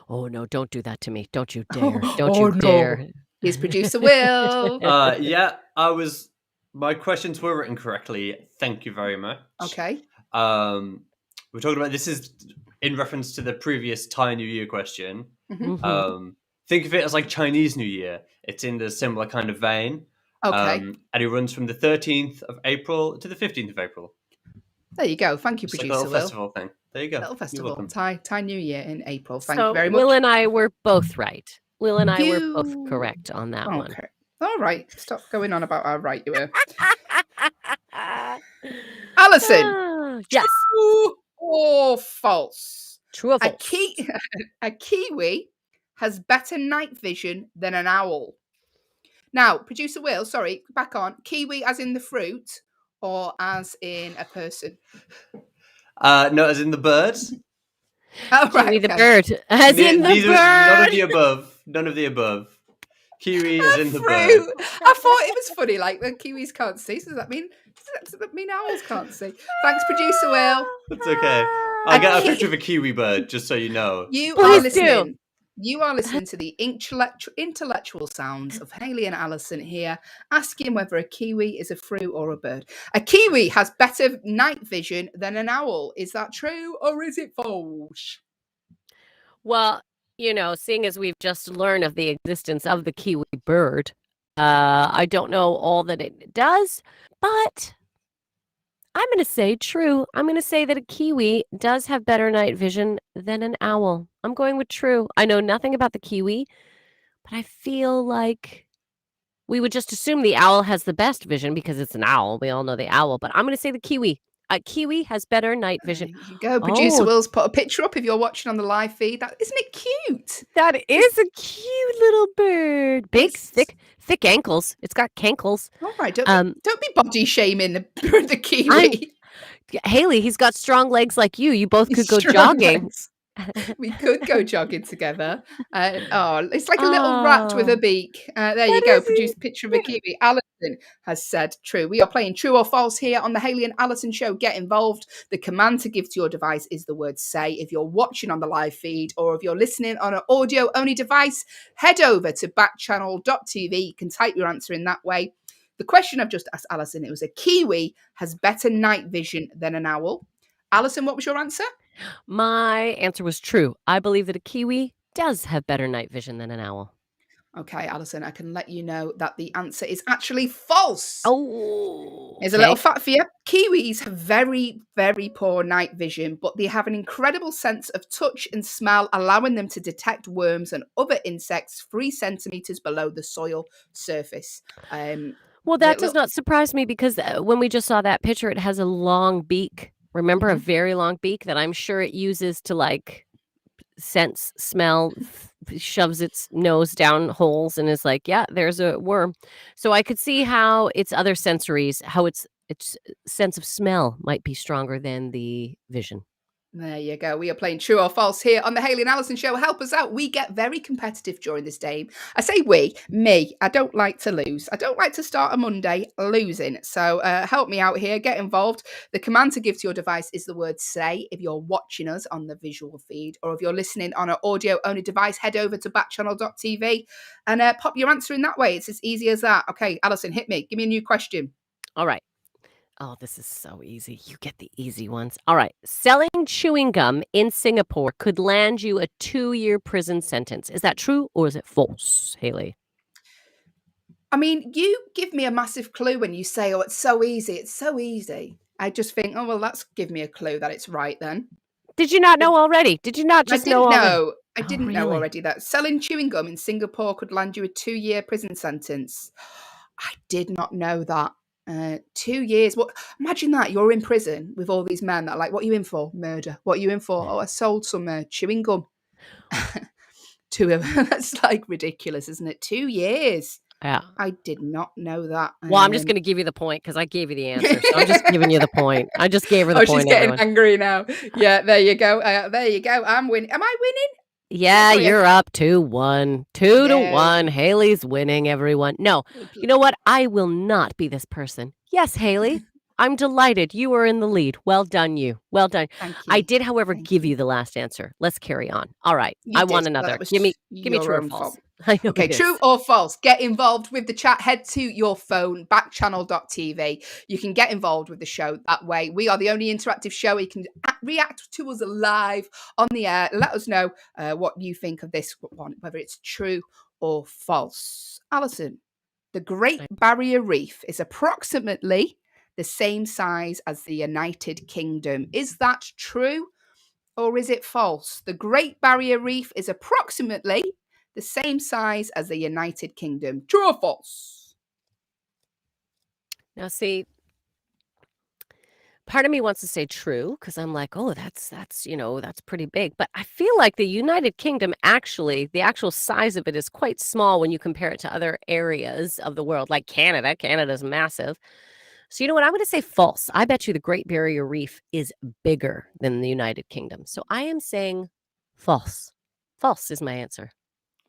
Oh, no, don't do that to me. Don't you dare. Don't you dare.
Here's producer Will.
Yeah, my questions were written correctly. Thank you very much.
Okay.
We're talking about, this is in reference to the previous Thai New Year question. Think of it as like Chinese New Year. It's in the similar kind of vein.
Okay.
And it runs from the 13th of April to the 15th of April.
There you go. Thank you,
It's
producer
like a little
Will.
festival thing. There you go.
Little festival. Thai New Year in April. Thank
you
very much.
Will and I were both right. Will and I were both correct on that one.
Okay. All right. Stop going on about how right you were. Allyson.
Yes.
True or false?
True or false?
A kiwi has better night vision than an owl. Now, producer Will, sorry, back on. Kiwi as in the fruit or as in a person?
No, as in the bird.
Oh, right.
Kiwi the bird. As in the bird.
None of the above. None of the above. Kiwi is in the bird.
I thought it was funny, like the kiwis can't see. So does that mean owls can't see? Thanks, producer Will.
That's okay. I'll get a picture of a kiwi bird, just so you know.
You are listening. You are listening to the intellectual sounds of Hayley and Allyson here, asking whether a kiwi is a fruit or a bird. A kiwi has better night vision than an owl. Is that true or is it false?
Well, seeing as we've just learned of the existence of the kiwi bird, I don't know all that it does, but I'm going to say true. I'm going to say that a kiwi does have better night vision than an owl. I'm going with true. I know nothing about the kiwi, but I feel like we would just assume the owl has the best vision because it's an owl. We all know the owl, but I'm going to say the kiwi. A kiwi has better night vision.
There you go. Producer
Oh,
Will's put a picture up if you're watching on the live feed. Isn't it cute?
that is a cute little bird. Big,
It's
thick ankles. It's got cankles.
all right.
Um,
Don't be body shaming the
I'm
kiwi.
Haley. He's got strong legs like you. You both could go
Strong
jogging.
legs. We could go jogging together. It's like a little rat with a
Oh,
beak. There
that
you go.
is
Produce a picture of a kiwi. Allyson has said true. We are playing true or false here on the Hayley and Allyson show. Get involved. The command to give to your device is the word say. If you're watching on the live feed or if you're listening on an audio only device, head over to backchannel.tv. You can type your answer in that way. The question I've just asked Allyson, it was a kiwi has better night vision than an owl. Allyson, what was your answer?
My answer was true. I believe that a kiwi does have better night vision than an owl.
Okay, Allyson, I can let you know that the answer is actually false.
Oh,
Here's a little fact for you. Kiwis have very, very poor night vision, but they have an incredible sense of touch and smell, allowing them to detect worms and other insects 3 centimeters below the soil surface.
Well,
The
that does
little-
not surprise me because when we just saw that picture, it has a long beak. Remember, a very long beak that I'm sure it uses to sense, smell, shoves its nose down holes and is like, yeah, there's a worm. So I could see how its other sensories, how its sense of smell might be stronger than the vision.
There you go. We are playing true or false here on the Hayley and Allyson show. Help us out. We get very competitive during this game. I say me. I don't like to lose. I don't like to start a Monday losing. So help me out here. Get involved. The command to give to your device is the word say. If you're watching us on the visual feed or if you're listening on an audio only device, head over to backchannel.tv and pop your answer in that way. It's as easy as that. Okay, Allyson, hit me. Give me a new question.
All right. Oh, this is so easy. You get the easy ones. All right. Selling chewing gum in Singapore could land you a 2-year prison sentence. Is that true or is it false, Haley?
I mean, you give me a massive clue when you say, oh, it's so easy. It's so easy. I just think, oh, well, that's give me a clue that it's right then.
Did you not know already? Did you not just know already?
I
Oh,
didn't know
really?
already that selling chewing gum in Singapore could land you a 2-year prison sentence. I did not know that. 2 years. What? Imagine that you're in prison with all these men that are like, what are you in for? Murder. What are you in for? Oh, I sold some chewing gum to him. That's like ridiculous, isn't it? 2 years.
Yeah.
I did not know that.
Well, I'm just going to give you the point because I gave you the answer. So I'm just giving you the point. I just gave her the
Oh,
point.
she's getting
Everyone.
angry now. Yeah, there you go. There you go. I'm winning. Am I winning?
Yeah,
Sorry,
you're up 2-1. 2-1.
Yeah.
Haley's winning, everyone. No, you know what? I will not be this person. Yes, Haley. I'm delighted. You are in the lead. Well done, you. Well done.
Thank
I
you.
did, however,
Thank
give
you.
you the last answer. Let's carry on. All right.
You
I
did.
want
Well,
another.
that was
Give me
your
true or
own
false.
fault.
I know
Okay,
it
true
is.
or false? Get involved with the chat. Head to your phone, backchannel.tv. You can get involved with the show that way. We are the only interactive show. You can react to us live on the air. Let us know what you think of this one, whether it's true or false. Allyson, the Great Barrier Reef is approximately the same size as the United Kingdom. Is that true or is it false? The Great Barrier Reef is approximately the same size as the United Kingdom. True or false?
Now, see, part of me wants to say true because I'm like, oh, that's pretty big. But I feel like the United Kingdom actually, the actual size of it is quite small when you compare it to other areas of the world, like Canada. Canada's massive. So you know what? I'm going to say false. I bet you the Great Barrier Reef is bigger than the United Kingdom. So I am saying false. False is my answer.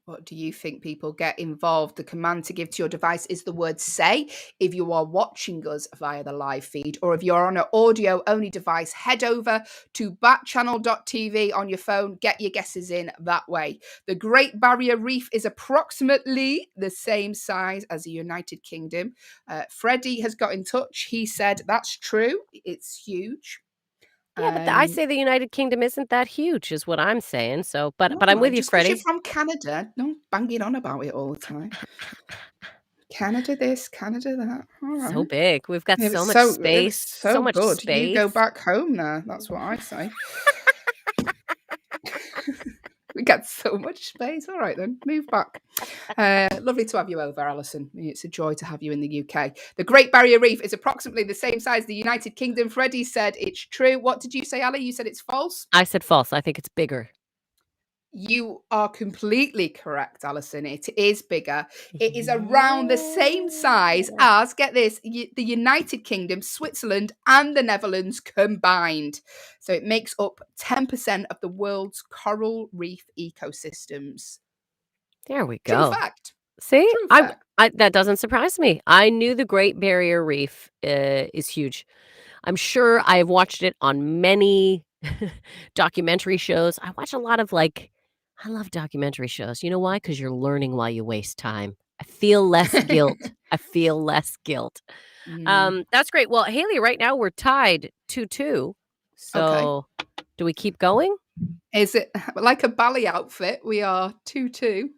What do you think, people? Get involved. The command to give to your device is the word say. If you are watching us via the live feed, or if you're on an audio-only device, head over to backchannel.tv on your phone. Get your guesses in that way. The Great Barrier Reef is approximately the same size as the United Kingdom. Freddie has got in touch. He said that's true. It's huge.
Yeah, but I say the United Kingdom isn't that huge, is what I'm saying. So, but I'm with you,
just 'cause
Freddie.
you're from Canada, don't banging on about it all the time. Canada this, Canada that. All right.
So big. We've got
It
so
was
much space.
so
much
good. You go
space.
back home there. That's what I say. We got so much space. All right, then. Move back. Lovely to have you over, Allyson. It's a joy to have you in the UK. The Great Barrier Reef is approximately the same size as the United Kingdom. Freddie said it's true. What did you say, Ali? You said it's false?
I said false. I think it's bigger.
You are completely correct, Allyson. It is bigger. It is around the same size as, get this, the United Kingdom, Switzerland, and the Netherlands combined. So it makes up 10% of the world's coral reef ecosystems.
There we go.
True fact.
See,
True fact.
that doesn't surprise me. I knew the Great Barrier Reef is huge. I'm sure I've watched it on many documentary shows. I watch a lot of I love documentary shows. You know why? Because you're learning while you waste time. I feel less guilt. I feel less guilt. That's great. Well, Hayley, right now we're tied 2-2. So do we keep going?
Is it like a ballet outfit? We are 2-2.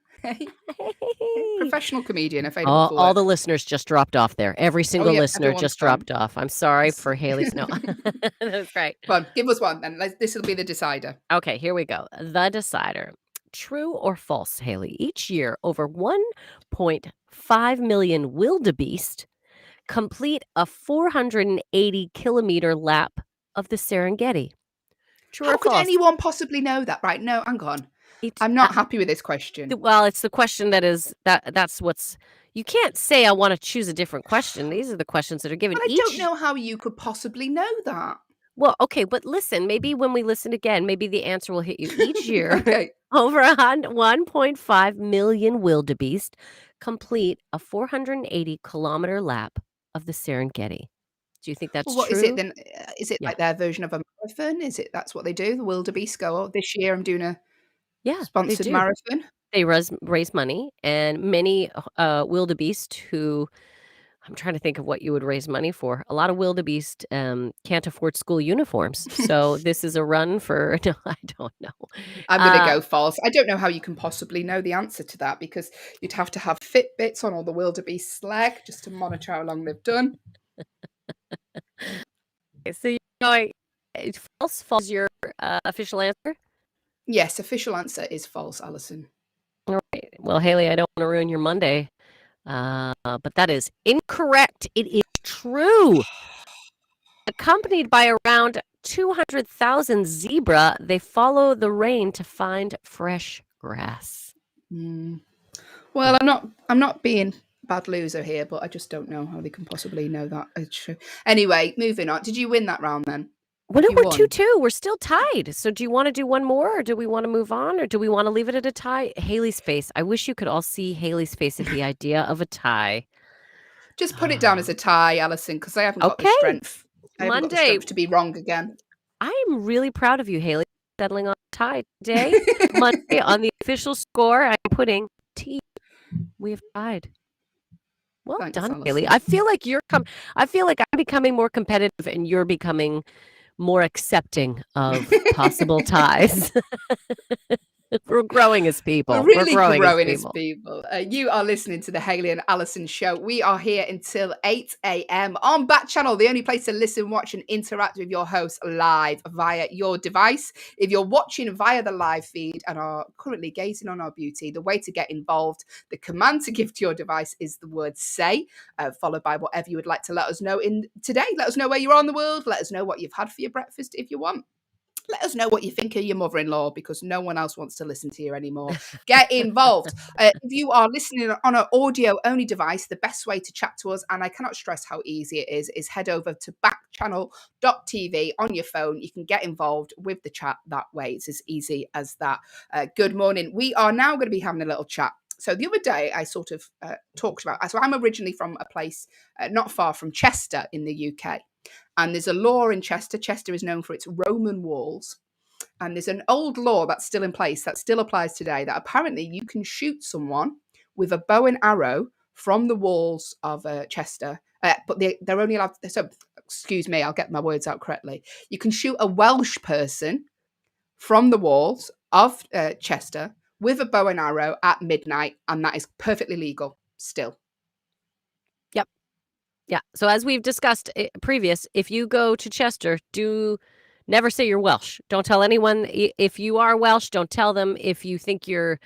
Professional comedian available for
all
work.
the listeners just dropped off there. Every single listener
everyone's
just
gone.
dropped off. I'm sorry for Hayley's no. That's great.
Come on, give us one then. This will be the decider.
Okay, here we go. The decider. True or false, Hayley? Each year, over 1.5 million wildebeest complete a 480-kilometer lap of the Serengeti. True
How
or
could
false?
anyone possibly know that? Right, no, hang on. I'm not happy with this question.
Well, it's the question that's what's. You can't say I want to choose a different question. These are the questions that are given.
But I don't know how you could possibly know that.
Well, okay, but listen, maybe when we listen again, maybe the answer will hit you. Each year,
Okay.
over 1.5 million wildebeest complete a 480-kilometer lap of the Serengeti. Do you think that's
Well, what
true?
is it then? Is it
Yeah.
like their version of a marathon? Is it that's what they do? The wildebeest go, oh, this year I'm doing a
Yeah,
sponsored
they do.
marathon.
They raise money, and many wildebeest who, I'm trying to think of what you would raise money for. A lot of wildebeest can't afford school uniforms. So this is a run for, no, I don't know.
I'm going to go false. I don't know how you can possibly know the answer to that, because you'd have to have Fitbits on all the wildebeest's leg just to monitor how long they've done.
So you're going false is your official answer?
Yes, official answer is false, Allyson.
All right. Well, Hayley, I don't want to ruin your Monday, but that is incorrect. It is true. Accompanied by around 200,000 zebra, they follow the rain to find fresh grass.
Well, I'm not being a bad loser here, but I just don't know how they can possibly know that it's true. Anyway, moving on. Did you win that round then?
Well, no, we're 2-2. We're still tied. So do you want to do one more, or do we want to move on, or do we want to leave it at a tie? Haley's face. I wish you could all see Haley's face at the idea of a tie.
Just put it down as a tie, Allyson, because I haven't got the strength. I haven't got the strength to be wrong again.
I am really proud of you, Hayley, settling on a tie today. Monday on the official score, I'm putting T. We have tied. Well done,
Allyson.
Hayley. I feel like I feel like I'm becoming more competitive, and you're becoming more accepting of possible ties. We're growing as people.
We're really growing as people. You are listening to the Hayley and Allyson show. We are here until 8 a.m. on Backchannel, the only place to listen, watch, and interact with your hosts live via your device. If you're watching via the live feed and are currently gazing on our beauty, the way to get involved, the command to give to your device is the word say, followed by whatever you would like to let us know in today. Let us know where you are in the world. Let us know what you've had for your breakfast if you want. Let us know what you think of your mother-in-law, because no one else wants to listen to you anymore. Get involved. If you are listening on an audio-only device, the best way to chat to us, and I cannot stress how easy it is head over to backchannel.tv on your phone. You can get involved with the chat that way. It's as easy as that. Good morning. We are now going to be having a little chat. So the other day I sort of talked about, so I'm originally from a place not far from Chester in the UK. And there's a law in Chester. Chester is known for its Roman walls. And there's an old law that's still in place, that still applies today, that apparently you can shoot someone with a bow and arrow from the walls of Chester. But they're only allowed, so excuse me, I'll get my words out correctly. You can shoot a Welsh person from the walls of Chester with a bow and arrow at midnight, and that is perfectly legal still.
Yeah. So as we've discussed previous, if you go to Chester, never say you're Welsh. Don't tell anyone if you are Welsh. Don't tell them if you're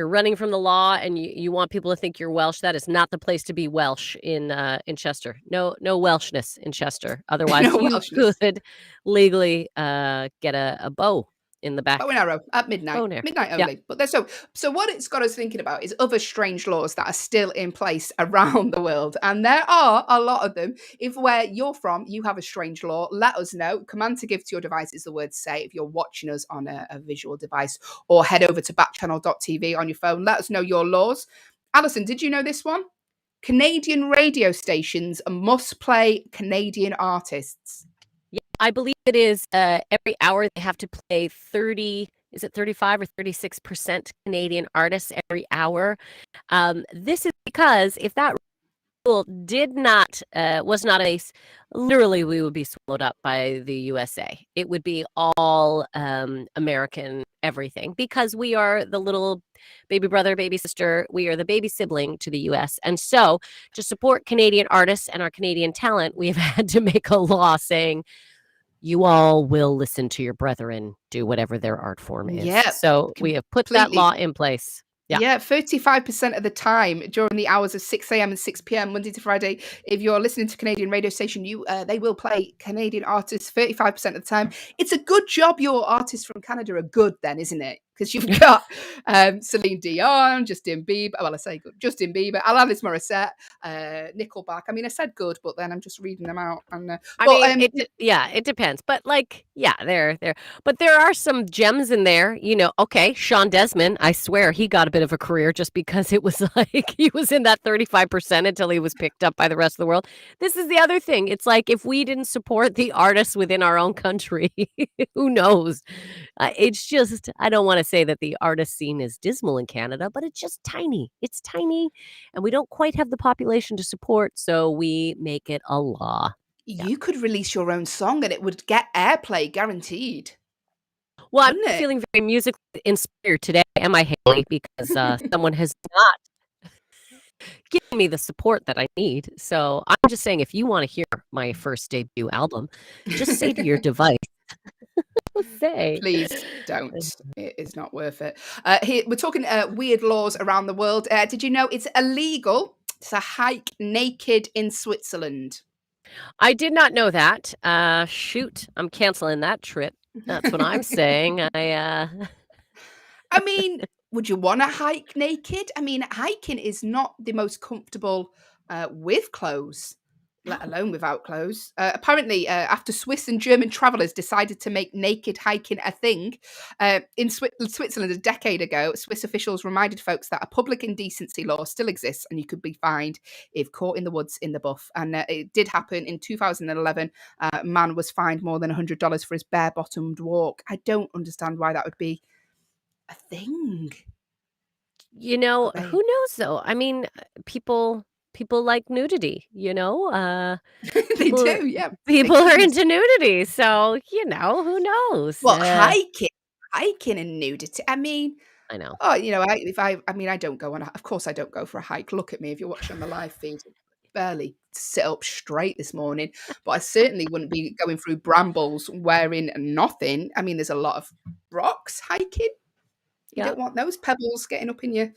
running from the law and you want people to think you're Welsh. That is not the place to be Welsh in Chester. No Welshness in Chester. Otherwise,
No
you
Welshness.
could legally get a bow in the back.
Bow and arrow at midnight. Midnight only. Yeah. But so what it's got us thinking about is other strange laws that are still in place around the world. And there are a lot of them. If where you're from, you have a strange law, let us know. Command to give to your device is the word say if you're watching us on a visual device, or head over to backchannel.tv on your phone. Let us know your laws. Allyson, did you know this one? Canadian radio stations must play Canadian artists.
Yeah, I believe it is every hour they have to play 35 or 36% Canadian artists every hour. This is because if that rule was not a base, literally we would be swallowed up by the USA. It would be all American everything, because we are the little baby brother, baby sister. We are the baby sibling to the US. And so to support Canadian artists and our Canadian talent, we've had to make a law saying, you all will listen to your brethren do whatever their art form is.
Yeah,
so we have put that law in place.
Yeah, 35% of the time during the hours of 6 a.m. and 6 p.m. Monday to Friday, if you're listening to Canadian radio station, they will play Canadian artists 35% of the time. It's a good job your artists from Canada are good then, isn't it? Because you've got Celine Dion, Justin Bieber. Well, I say good. Justin Bieber, Alanis Morissette, Nickelback. I mean, I said good, but then I'm just reading them out. And
it depends. But there. But there are some gems in there. Okay, Sean Desmond. I swear he got a bit of a career just because it was like he was in that 35% until he was picked up by the rest of the world. This is the other thing. It's like if we didn't support the artists within our own country, who knows? It's just, I don't want to say that the artist scene is dismal in Canada, but it's just tiny. It's tiny, and we don't quite have the population to support, so we make it a law.
You could release your own song and it would get airplay guaranteed.
Well, I'm feeling very musically inspired today, am I, Hayley? Because someone has not given me the support that I need. So I'm just saying, if you want to hear my first debut album, just say to your device,
please don't. It is not worth it. We're talking weird laws around the world. Did you know it's illegal to hike naked in Switzerland?
I did not know that. Shoot, I'm canceling that trip. That's what I'm saying.
I mean, would you want to hike naked? I mean, hiking is not the most comfortable with clothes, let alone without clothes. Apparently, after Swiss and German travelers decided to make naked hiking a thing, in Switzerland a decade ago, Swiss officials reminded folks that a public indecency law still exists and you could be fined if caught in the woods in the buff. And it did happen in 2011. A man was fined more than $100 for his bare-bottomed walk. I don't understand why that would be a thing.
Who knows though? I mean, people like nudity,
they do, yeah.
People are into nudity, so who knows?
Well, hiking and nudity. I mean,
I know.
Oh, I don't go on. Of course, I don't go for a hike. Look at me. If you're watching on the live feed, barely sit up straight this morning. But I certainly wouldn't be going through brambles wearing nothing. I mean, there's a lot of rocks hiking. You don't want those pebbles getting up in your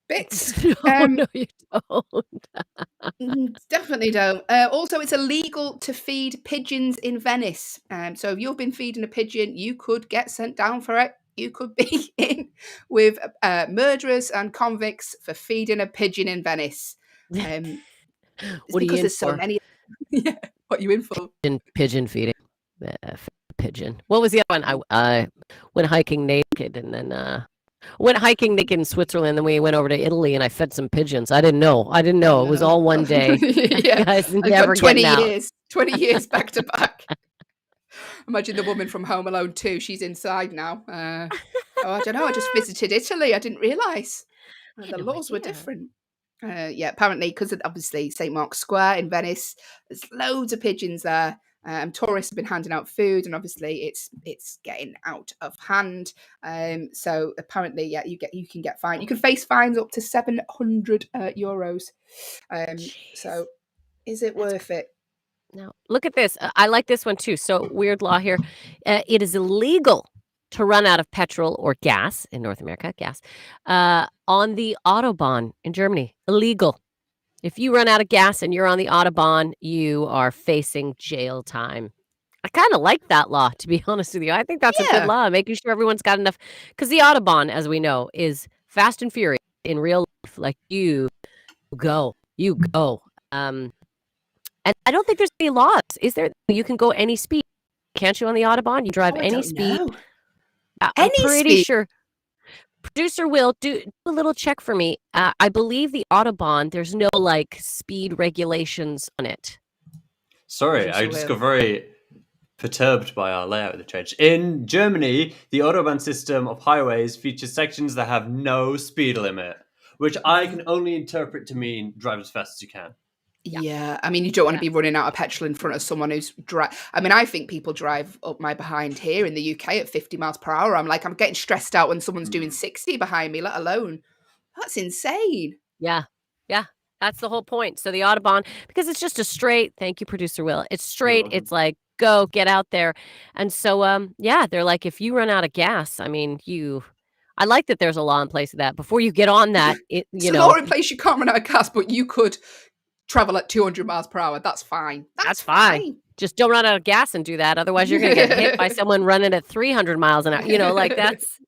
bits.
No, you don't.
Definitely don't. Also, it's illegal to feed pigeons in Venice. So if you've been feeding a pigeon, you could get sent down for it. You could be in with murderers and convicts for feeding a pigeon in Venice. It's
What are you
because
in
there's so
for?
many. Yeah, what are you in for?
Pigeon feeding. Pigeon. What was the other one? I went hiking naked and then went hiking naked in Switzerland. Then we went over to Italy and I fed some pigeons. I didn't know.
Oh,
It was all one day.
Yeah,
Guys,
I've
never
got 20
getting out.
years, 20 years back to back. Imagine the woman from Home Alone 2. She's inside now. I don't know. I just visited Italy. I didn't realise. The
No
laws were
idea.
different. Yeah, apparently, because of obviously St. Mark's Square in Venice, there's loads of pigeons there. Tourists have been handing out food, and obviously it's getting out of hand. So apparently, yeah, you can get fined. You can face fines up to €700. So is it worth it?
Now, look at this. I like this one too. So, weird law here. It is illegal to run out of petrol or gas in North America, on the Autobahn in Germany. Illegal. If you run out of gas and you're on the Autobahn, you are facing jail time. I kind of like that law, to be honest with you. I think that's a good
Yeah.
law, making sure everyone's got enough. Because the Autobahn, as we know, is fast and furious in real life. Like you go. And I don't think there's any laws. Is there? You can go any speed. Can't you on the Autobahn? You drive
Oh, I
any
don't
speed.
know.
I'm
Any
pretty
speed.
sure. Producer Will, do a little check for me. I believe the Autobahn, there's no like speed regulations on it.
Sorry, I just got very perturbed by our layout of the change. In Germany, the Autobahn system of highways features sections that have no speed limit, which I can only interpret to mean drive as fast as you can.
Yeah, I mean, you don't want to be running out of petrol in front of someone who's I mean, I think people drive up my behind here in the UK at 50 miles per hour. I'm getting stressed out when someone's doing 60 behind me, let alone. That's insane.
Yeah. That's the whole point. So the Autobahn, because it's just a straight, thank you, Producer Will. It's straight. It's like, go, get out there. And so, they're like, if you run out of gas, I mean, I like that there's a law in place of that. Before you get on that,
It's a law in place, you can't run out of gas, but you could travel at 200 miles per hour. That's fine. That's fine.
Just don't run out of gas and do that. Otherwise, you're going to get hit by someone running at 300 miles an hour. That's,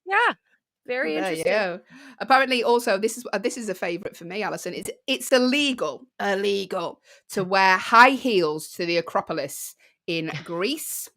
very interesting.
Yeah. Apparently, also, this is a favourite for me, Allyson. It's illegal to wear high heels to the Acropolis in Greece.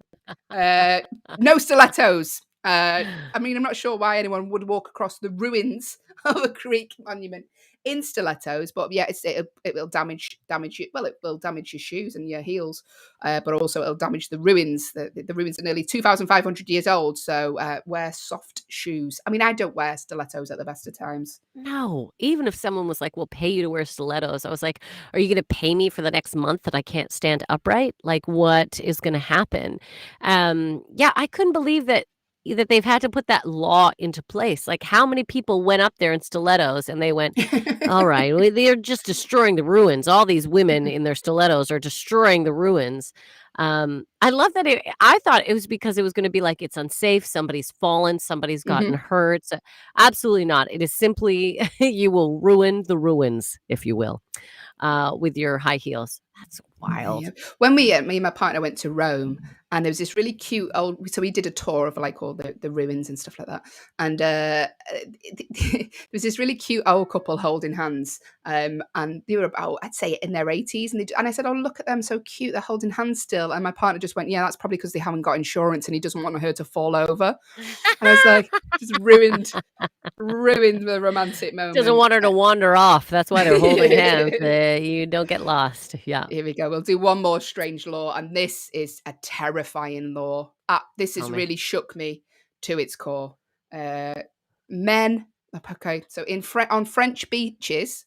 No stilettos. I mean, I'm not sure why anyone would walk across the ruins of a Greek monument in stilettos, but yeah, it will damage you. Well, it will damage your shoes and your heels, but also it'll damage the ruins. The ruins are nearly 2,500 years old, so wear soft shoes. I mean, I don't wear stilettos at the best of times.
No, even if someone was like, we'll pay you to wear stilettos, I was like, are you going to pay me for the next month that I can't stand upright? Like, what is going to happen? I couldn't believe that they've had to put that law into place. Like, how many people went up there in stilettos and they went, all right, well, they're just destroying the ruins. All these women in their stilettos are destroying the ruins. I love that. I thought it was because it was going to be like, it's unsafe. Somebody's fallen. Somebody's gotten hurt. So, absolutely not. It is simply, you will ruin the ruins, if you will, with your high heels. That's wild.
Yeah. When me and my partner went to Rome, and there was this really cute so we did a tour of like all the ruins and stuff like that. And there was this really cute old couple holding hands. And they were about, I'd say, in their 80s. And I said, oh, look at them, so cute. They're holding hands still. And my partner just went, yeah, that's probably because they haven't got insurance and he doesn't want her to fall over. And I was like, just ruined the romantic moment.
Doesn't want her to wander off. That's why they're holding hands. You don't get lost. Yeah.
Here we go. We'll do one more strange law, and this is a terrifying law. This has really shook me to its core. Men, okay, so on French beaches,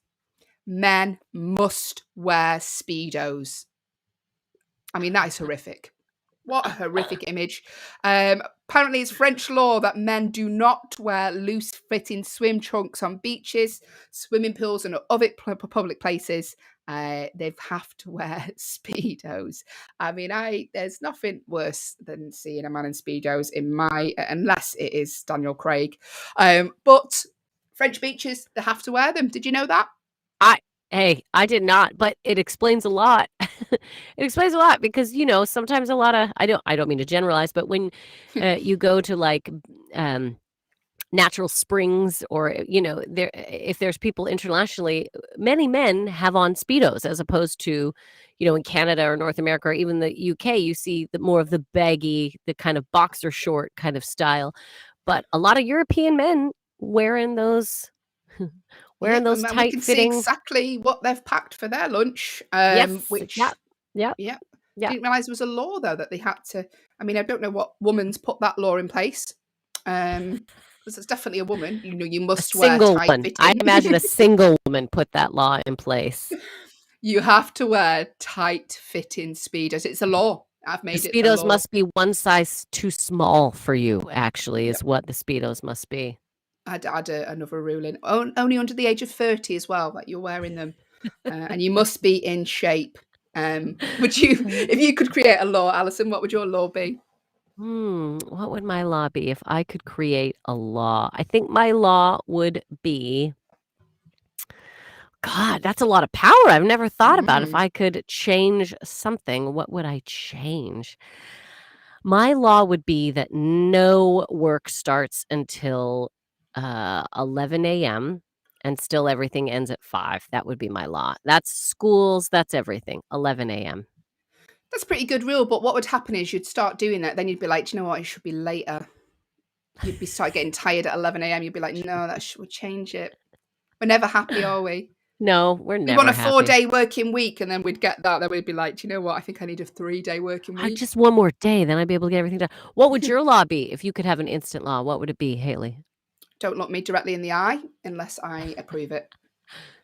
men must wear Speedos. I mean, that is horrific. What a horrific image. Apparently, it's French law that men do not wear loose-fitting swim trunks on beaches, swimming pools, and other public places. They have to wear Speedos. I mean, there's nothing worse than seeing a man in Speedos unless it is Daniel Craig. But French beaches, they have to wear them. Did you know that?
Hey, I did not, but it explains a lot. It explains a lot because, sometimes a lot of I don't mean to generalize, but when you go to like natural springs or if there's people internationally, many men have on Speedos as opposed to, in Canada or North America or even the UK, you see the more of the baggy, the kind of boxer short kind of style. But a lot of European men wearing those wearing
Yep,
those
and we
tight
can see
fitting.
exactly what they've packed for their lunch.
Yes.
Which,
Yep. Yep.
yeah,
Yep.
didn't realize there was a law though that they had to. I mean, I don't know what woman's put that law in place. Because it's definitely a woman. You
A
must wear
single
tight
one. I
fitting.
imagine a single woman put that law in place.
You have to wear tight fitting Speedos. It's a law. I've
The
made it a
Speedos
law.
must be one size too small for you, actually,
Yep.
is what the Speedos must be.
I'd add another rule in. Only under the age of 30 as well that you're wearing them. And you must be in shape. If you could create a law, Allyson, what would your law be?
What would my law be if I could create a law? I think my law would be God, that's a lot of power. I've never thought about if I could change something, what would I change? My law would be that no work starts until 11 a.m. and still everything ends at 5. That would be my law. That's schools, that's everything. 11 a.m.
That's a pretty good rule, but what would happen is you'd start doing that. Then you'd be like, do you know what? It should be later. You'd start getting tired at 11 a.m. You'd be like, no, we'll change it. We're never happy, are we?
No, we're
We
never
want a
happy.
4-day working week, and then we'd get that. Then we'd be like, do you know what? I think I need a 3-day working week.
Just one more day, then I'd be able to get everything done. What would your law be if you could have an instant law? What would it be, Hayley?
Don't look me directly in the eye unless I approve it.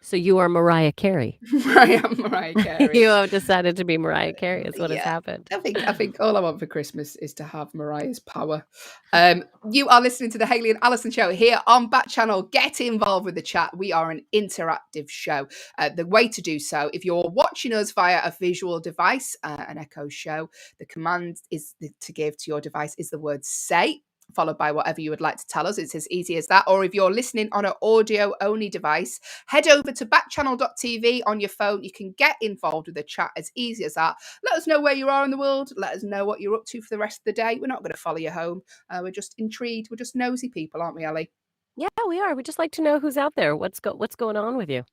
So you are Mariah Carey.
I am Mariah Carey.
You have decided to be Mariah Carey is what has happened.
I think all I want for Christmas is to have Mariah's power. You are listening to the Hayley and Allyson show here on Backchannel. Get involved with the chat. We are an interactive show. The way to do so, if you're watching us via a visual device, an Echo show, the command to give to your device is the word say, followed by whatever you would like to tell us. It's as easy as that. Or if you're listening on an audio-only device, head over to backchannel.tv on your phone. You can get involved with the chat as easy as that. Let us know where you are in the world. Let us know what you're up to for the rest of the day. We're not going to follow you home. We're just intrigued. We're just nosy people, aren't we, Ellie?
Yeah, we are. We just like to know who's out there. What's going on with you?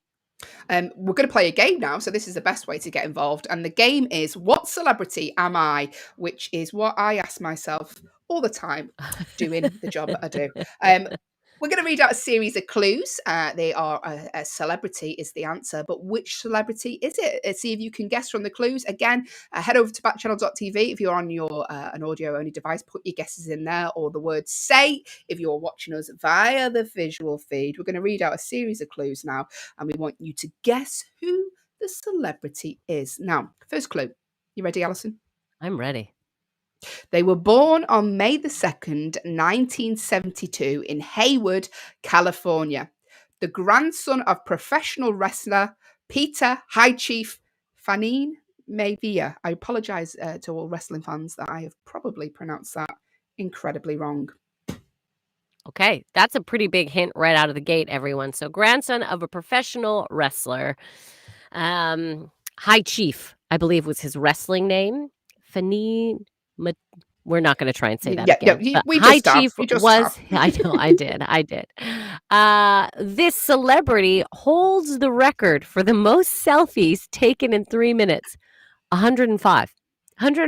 We're going to play a game now, so this is the best way to get involved. And the game is What Celebrity Am I? Which is what I ask myself all the time doing the job that I do. We're going to read out a series of clues. They are a celebrity is the answer, but which celebrity is it? See if you can guess from the clues. Again, head over to backchannel.tv if you're on your an audio-only device. Put your guesses in there, or the word say if you're watching us via the visual feed. We're going to read out a series of clues now, and we want you to guess who the celebrity is. Now, first clue. You ready, Allyson?
I'm ready.
They were born on May the 2nd, 1972 in Hayward, California. The grandson of professional wrestler Peter High Chief Fanine Mayvia. I apologize to all wrestling fans that I have probably pronounced that incredibly wrong.
Okay, that's a pretty big hint right out of the gate, everyone. So grandson of a professional wrestler. High Chief, I believe was his wrestling name. Fanine We're not going to try and say that again. High Chief was, I know, I did. This celebrity holds the record for the most selfies taken in 3 minutes. 105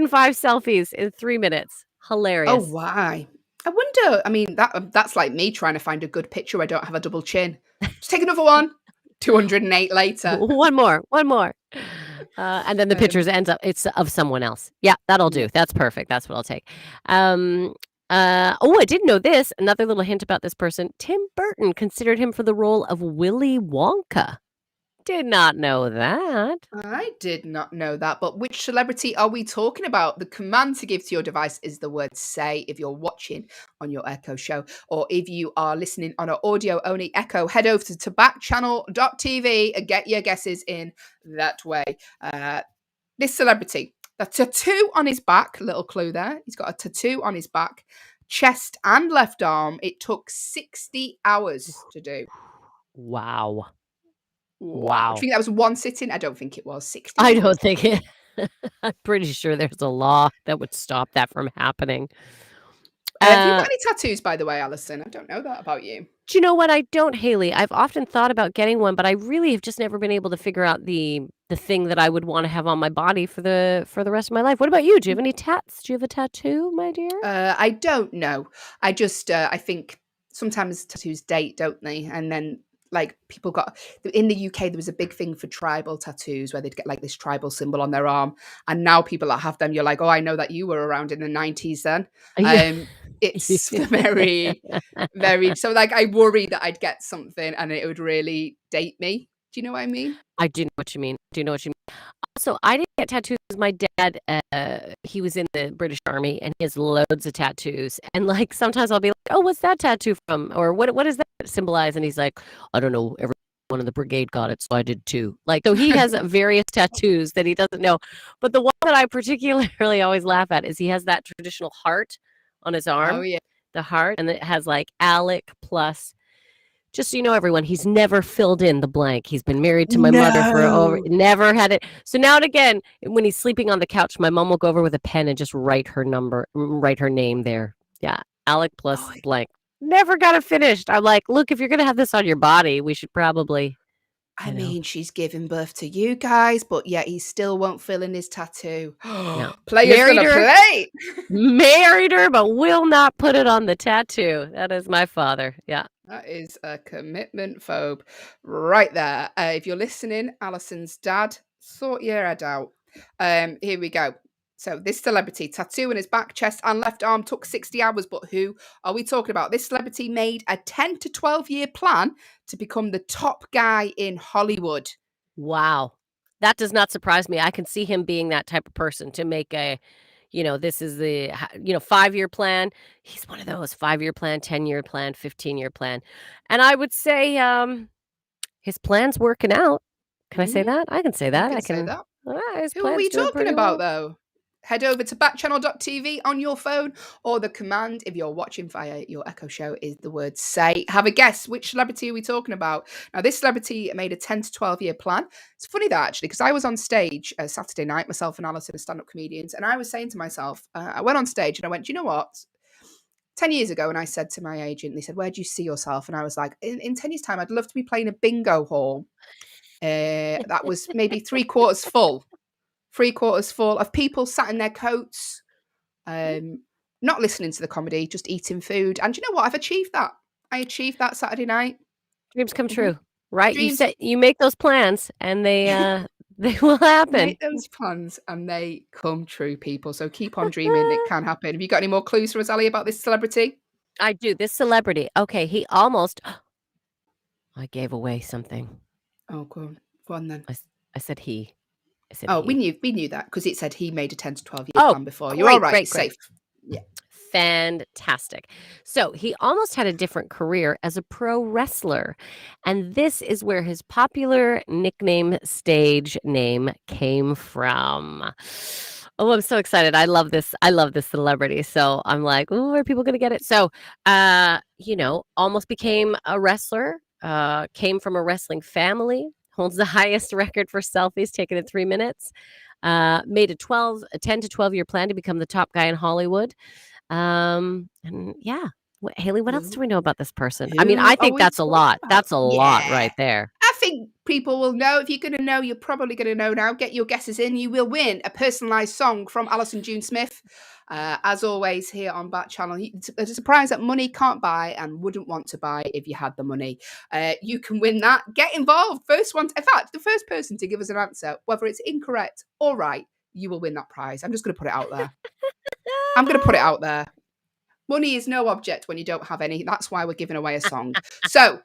selfies in 3 minutes. Hilarious.
Oh, why? I wonder, I mean, that's like me trying to find a good picture where I don't have a double chin. Just take another one. 208 later.
One more. And then the pictures ends up, it's of someone else. Yeah, that'll do. That's perfect. That's what I'll take. I didn't know this. Another little hint about this person. Tim Burton considered him for the role of Willy Wonka. Did not know that.
I did not know that. But which celebrity are we talking about? The command to give to your device is the word say if you're watching on your Echo show. Or if you are listening on an audio-only Echo, head over to backchannel.tv and get your guesses in that way. This celebrity, the tattoo on his back, little clue there. He's got a tattoo on his back. chest and left arm. It took 60 hours to do.
Wow.
Wow. Do
Wow.
you think that was one sitting? I don't think it was. 60
I
hours.
don't think it. I'm pretty sure there's a law that would stop that from happening.
Have you got any tattoos, by the way, Allyson? I don't know that about you.
Do you know what? I don't, Hayley. I've often thought about getting one, but I really have just never been able to figure out the thing that I would want to have on my body for the rest of my life. What about you? Do you have any tats? Do you have a tattoo, my dear?
I don't know. I just I think sometimes tattoos date, don't they? And then like people got in the UK, there was a big thing for tribal tattoos where they'd get like this tribal symbol on their arm, and now people that have them, you're like, oh, I know that you were around in the 90s then.
Yeah.
It's very, very. So like, I worry that I'd get something and it would really date me. Do you know what I mean?
I do know what you mean. Also, I didn't get tattoos 'cause my dad, he was in the British Army, and he has loads of tattoos, and, like, sometimes I'll be like, "Oh, what's that tattoo from?" Or, What does that symbolize?" And he's like, "I don't know, everyone in the brigade got it, so I did too." Like, so he has various tattoos that he doesn't know, but the one that I particularly always laugh at is he has that traditional heart on his
Oh
arm,
yeah.
the heart, and it has, like, Alec plus just so you know, everyone, he's never filled in the blank. He's been married to my mother for
No.
never had it. So now and again, when he's sleeping on the couch, my mom will go over with a pen and just write her name there. Yeah, Alec plus
Oh,
blank. Never got it finished. I'm like, look, if you're gonna have this on your body, we should probably,
I
you know,
mean, she's giving birth to you guys, but yet he still won't fill in his tattoo.
no.
Player's
Married
gonna
her,
play.
married her, but will not put it on the tattoo. That is my father. Yeah.
That is a commitment phobe right there. If you're listening, Allison's dad, sort your head out. Here we go. So this celebrity, tattoo in his back, chest, and left arm took 60 hours. But who are we talking about? This celebrity made a 10 to 12-year plan to become the top guy in Hollywood.
Wow. That does not surprise me. I can see him being that type of person to make this is the 5-year plan. He's one of those 5-year plan, 10-year plan, 15-year plan. And I would say his plan's working out. Can I say that? I can say
You
that.
can say that.
His
Who are
plan's
we
doing
talking
pretty
about,
well.
though? Head over to backchannel.tv on your phone, or the command, if you're watching via your Echo Show, is the word say. Have a guess. Which celebrity are we talking about? Now, this celebrity made a 10 to 12-year plan. It's funny that, actually, because I was on stage Saturday night, myself and Allyson, as stand-up comedians, and I was saying to myself, I went on stage and I went, do you know what? 10 years ago, and I said to my agent, they said, where do you see yourself? And I was like, in 10 years' time, I'd love to be playing a bingo hall. That was maybe 3/4 full. 3/4 full of people sat in their coats, not listening to the comedy, just eating food. And you know what? I've achieved that. I achieved that Saturday night.
Dreams come
Mhm.
true, right?
Dreams.
You make those plans and they they will happen.
Make those plans and they come true, people. So keep on dreaming. It can happen. Have you got any more clues for us, Ali, about this celebrity?
I do. This celebrity. Okay, he almost I gave away something.
Oh, go on then.
I said he. I said
Oh,
he.
we knew that because it said he made a 10 to 12-year plan before.
Great,
You're all right.
great.
Safe. Yeah.
Fantastic. So he almost had a different career as a pro wrestler. And this is where his popular nickname stage name came from. Oh, I'm so excited. I love this. I love this celebrity. So I'm like, oh, are people going to get it? So, almost became a wrestler, came from a wrestling family, holds the highest record for selfies taken in 3 minutes, made a 10 to 12-year plan to become the top guy in Hollywood. And yeah. Hayley, what else do we know about this person? I mean,
Who
I
are
think
we
that's a
talking
lot.
about?
That's a lot
Yeah.
right there.
I think people will know. If you're going to know, you're probably going to know now. Get your guesses in. You will win a personalised song from Allyson June Smith. As always, here on Backchannel, it's a surprise that money can't buy and wouldn't want to buy if you had the money. You can win that. Get involved. In fact, the first person to give us an answer, whether it's incorrect or right, you will win that prize. I'm just going to put it out there. I'm going to put it out there. Money is no object when you don't have any. That's why we're giving away a song. So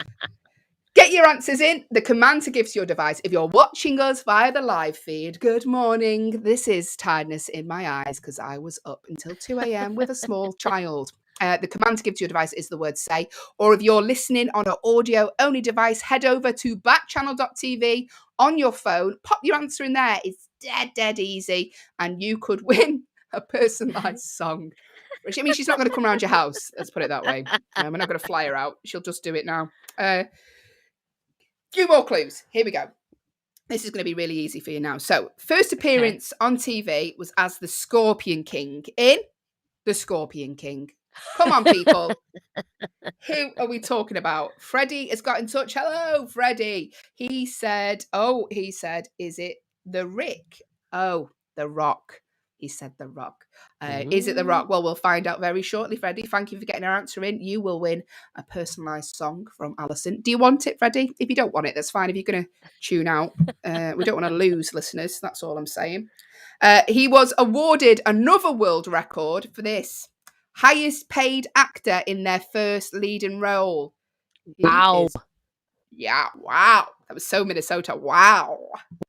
get your answers in. The command to give to your device. If you're watching us via the live feed, good morning. This is tiredness in my eyes because I was up until 2 a.m. with a small child. The command to give to your device is the word say. Or if you're listening on an audio-only device, head over to backchannel.tv on your phone. Pop your answer in there. It's dead easy. And you could win a personalised song I mean, she's not going to come around your house. Let's put it that way. We're not going to fly her out. She'll just do it now. Few more clues. Here we go. This is going to be really easy for you now. So, first appearance on TV was as the Scorpion King in The Scorpion King. Come on, people. Who are we talking about? Freddie has got in touch. Hello, Freddie. He said, is it The Rick? Oh, The Rock. He said The Rock. Is it The Rock? Well, we'll find out very shortly, Freddie. Thank you for getting our answer in. You will win a personalised song from Allyson. Do you want it, Freddie? If you don't want it, that's fine. If you're going to tune out, we don't want to lose listeners. That's all I'm saying. He was awarded another world record for this. Highest paid actor in their first leading role.
Wow.
Yeah, wow. That was so Minnesota. Wow.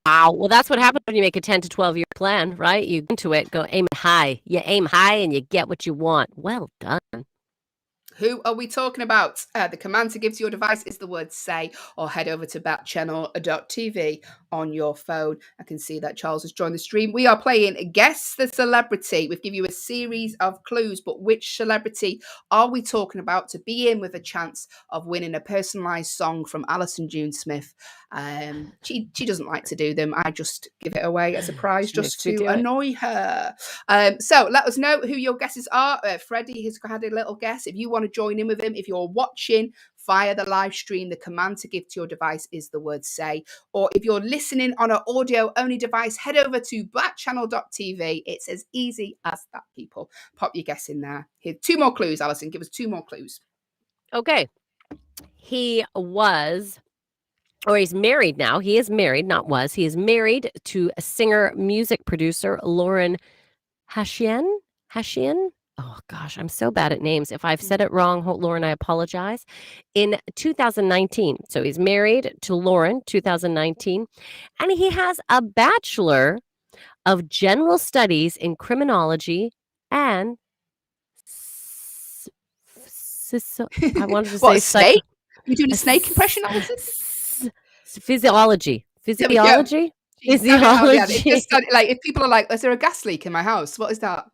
Wow. Well, that's what happens when you make a 10 to 12 year plan, right? You go into it, go aim high. You aim high and you get what you want. Well done.
Who are we talking about? The command to give to your device is the word say, or head over to backchannel.tv on your phone. I can see that Charles has joined the stream. We are playing Guess the Celebrity. We've given you a series of clues, but which celebrity are we talking about to be in with a chance of winning a personalised song from Allyson June Smith? She doesn't like to do them. I just give it away as a prize just to annoy her. So let us know who your guesses are. Freddie has had a little guess. If you want to join in with him, if you're watching via the live stream, the command to give to your device is the word say. Or if you're listening on an audio only device, head over to backchannel.tv. It's as easy as that, people. Pop your guess in there. Here, 2 more clues, Allyson. Give us 2 more clues.
Okay. He's married now. He is married, not was. He is married to a singer, music producer, Lauren Hashian. Oh, gosh, I'm so bad at names. If I've said it wrong, Lauren, I apologize. In 2019. So he's married to Lauren, 2019. And he has a Bachelor of General Studies in Criminology and I wanted to say
snake? You doing a snake impression, Allyson?
Physiology.
Yeah. Like, if people are like, is there a gas leak in my house? What is that?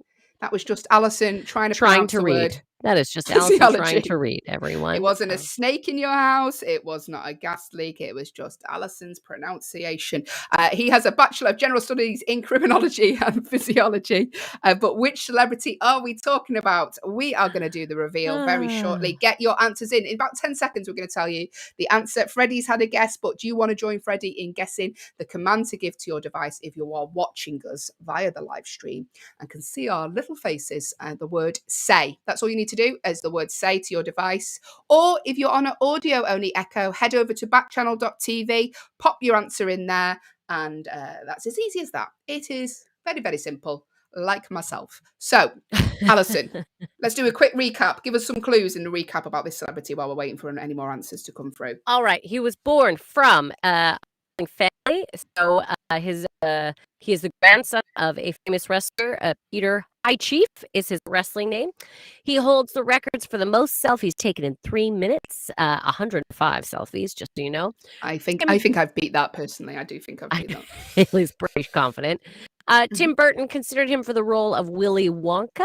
That was just Allyson trying to read.
Word. That is just Allyson trying to read, everyone.
It wasn't a snake in your house. It was not a gas leak. It was just Alyson's pronunciation. He has a Bachelor of General Studies in Criminology and Physiology. But which celebrity are we talking about? We are going to do the reveal very shortly. Get your answers in. In about 10 seconds, we're going to tell you the answer. Freddie's had a guess, but do you want to join Freddie in guessing the command to give to your device if you are watching us via the live stream and can see our little faces and the word say? That's all you need to do as the word say to your device. Or if you're on an audio only echo, head over to backchannel.tv, pop your answer in there, and that's as easy as that. It is very, very simple, like myself. So, Allyson, let's do a quick recap. Give us some clues in the recap about this celebrity while we're waiting for any more answers to come through.
All right. He was born from family. So he is the grandson of a famous wrestler, Peter High Chief is his wrestling name. He holds the records for the most selfies taken in 3 minutes, 105 selfies, just so you know.
I think I've beat that personally. I do think I've beat that.
Haley's pretty confident. Tim Burton considered him for the role of Willy Wonka.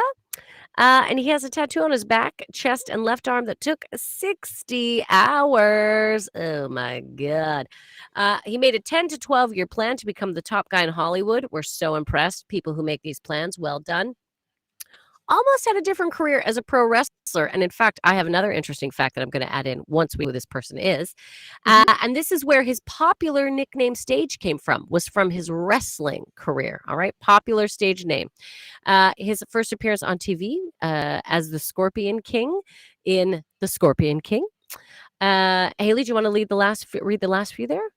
And he has a tattoo on his back, chest, and left arm that took 60 hours. Oh, my God. He made a 10 to 12 year plan to become the top guy in Hollywood. We're so impressed. People who make these plans, well done. Almost had a different career as a pro wrestler. And in fact, I have another interesting fact that I'm going to add in once we know who this person is. And this is where his popular nickname stage came from, was from his wrestling career. All right. Popular stage name. His first appearance on TV as the Scorpion King in The Scorpion King. Hayley, do you want to read the last few there?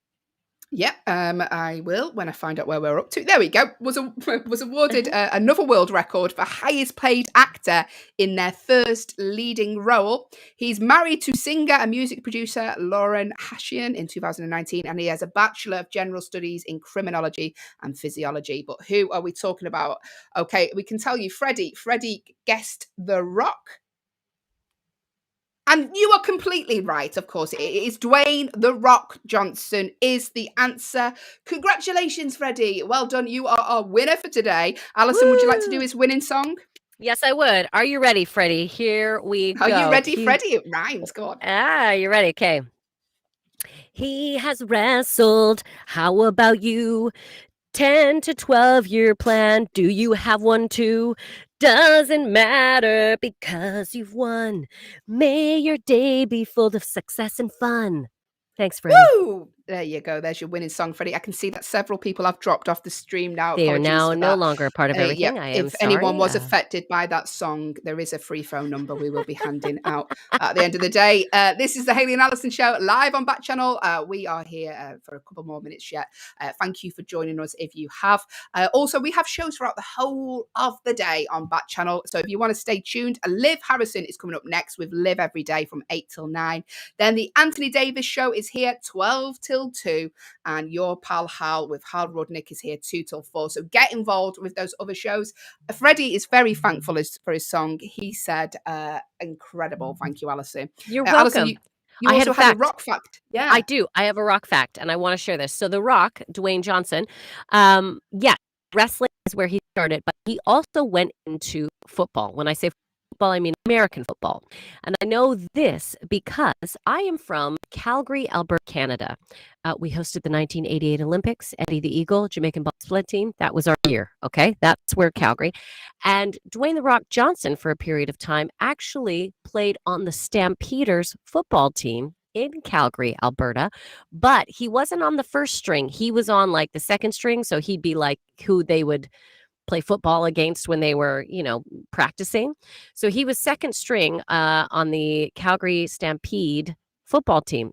Yeah, I will when I find out where we're up to. There we go. Was awarded another world record for highest paid actor in their first leading role. He's married to singer and music producer Lauren Hashian in 2019, and he has a Bachelor of General Studies in Criminology and Physiology. But who are we talking about? Okay, we can tell you, Freddie. Freddie guessed The Rock. And you are completely right, of course. It is Dwayne "The Rock" Johnson is the answer. Congratulations, Freddie. Well done. You are our winner for today. Allyson, would you like to do his winning song?
Yes, I would. Are you ready, Freddie? Here we
Are you
go.
ready, Freddie? It rhymes. Go on.
You ready? Okay. He has wrestled. How about you? 10 to 12-year plan. Do you have one too? Doesn't matter because you've won. May your day be full of success and fun. Thanks, Freddie.
Woo! There you go. There's your winning song, Freddie. I can see that several people have dropped off the stream now.
They are
Apologies
now
for
no
that.
longer a part of everything. I am
If anyone
sorry.
was affected by that song, there is a free phone number we will be handing out at the end of the day. This is the Hayley and Allyson show live on Backchannel. We are here for a couple more minutes yet. Thank you for joining us if you have. Also, we have shows throughout the whole of the day on Backchannel. So if you want to stay tuned, Liv Harrison is coming up next with Liv every day from 8 till 9. Then the Anthony Davis show is here 12 till 2. And your pal Hal with Hal Rudnick is here 2 till 4. So get involved with those other shows. Freddie is very thankful for his song. He said, incredible. Thank you, Allyson.
You're
Allyson,
welcome.
you
I
also
had
had a rock fact. Yeah.
I do. I have a rock fact, and I want to share this. So The Rock, Dwayne Johnson, wrestling is where he started, but he also went into football. When I say football, I mean American football. And I know this because I am from Calgary, Alberta, Canada. We hosted the 1988 Olympics, Eddie the Eagle, Jamaican bobsled team. That was our year, okay? That's where Calgary. And Dwayne The Rock Johnson, for a period of time, actually played on the Stampeders football team in Calgary, Alberta, but he wasn't on the first string. He was on like the second string, so he'd be like who they would play football against when they were, practicing. So he was second string on the Calgary Stampede football team.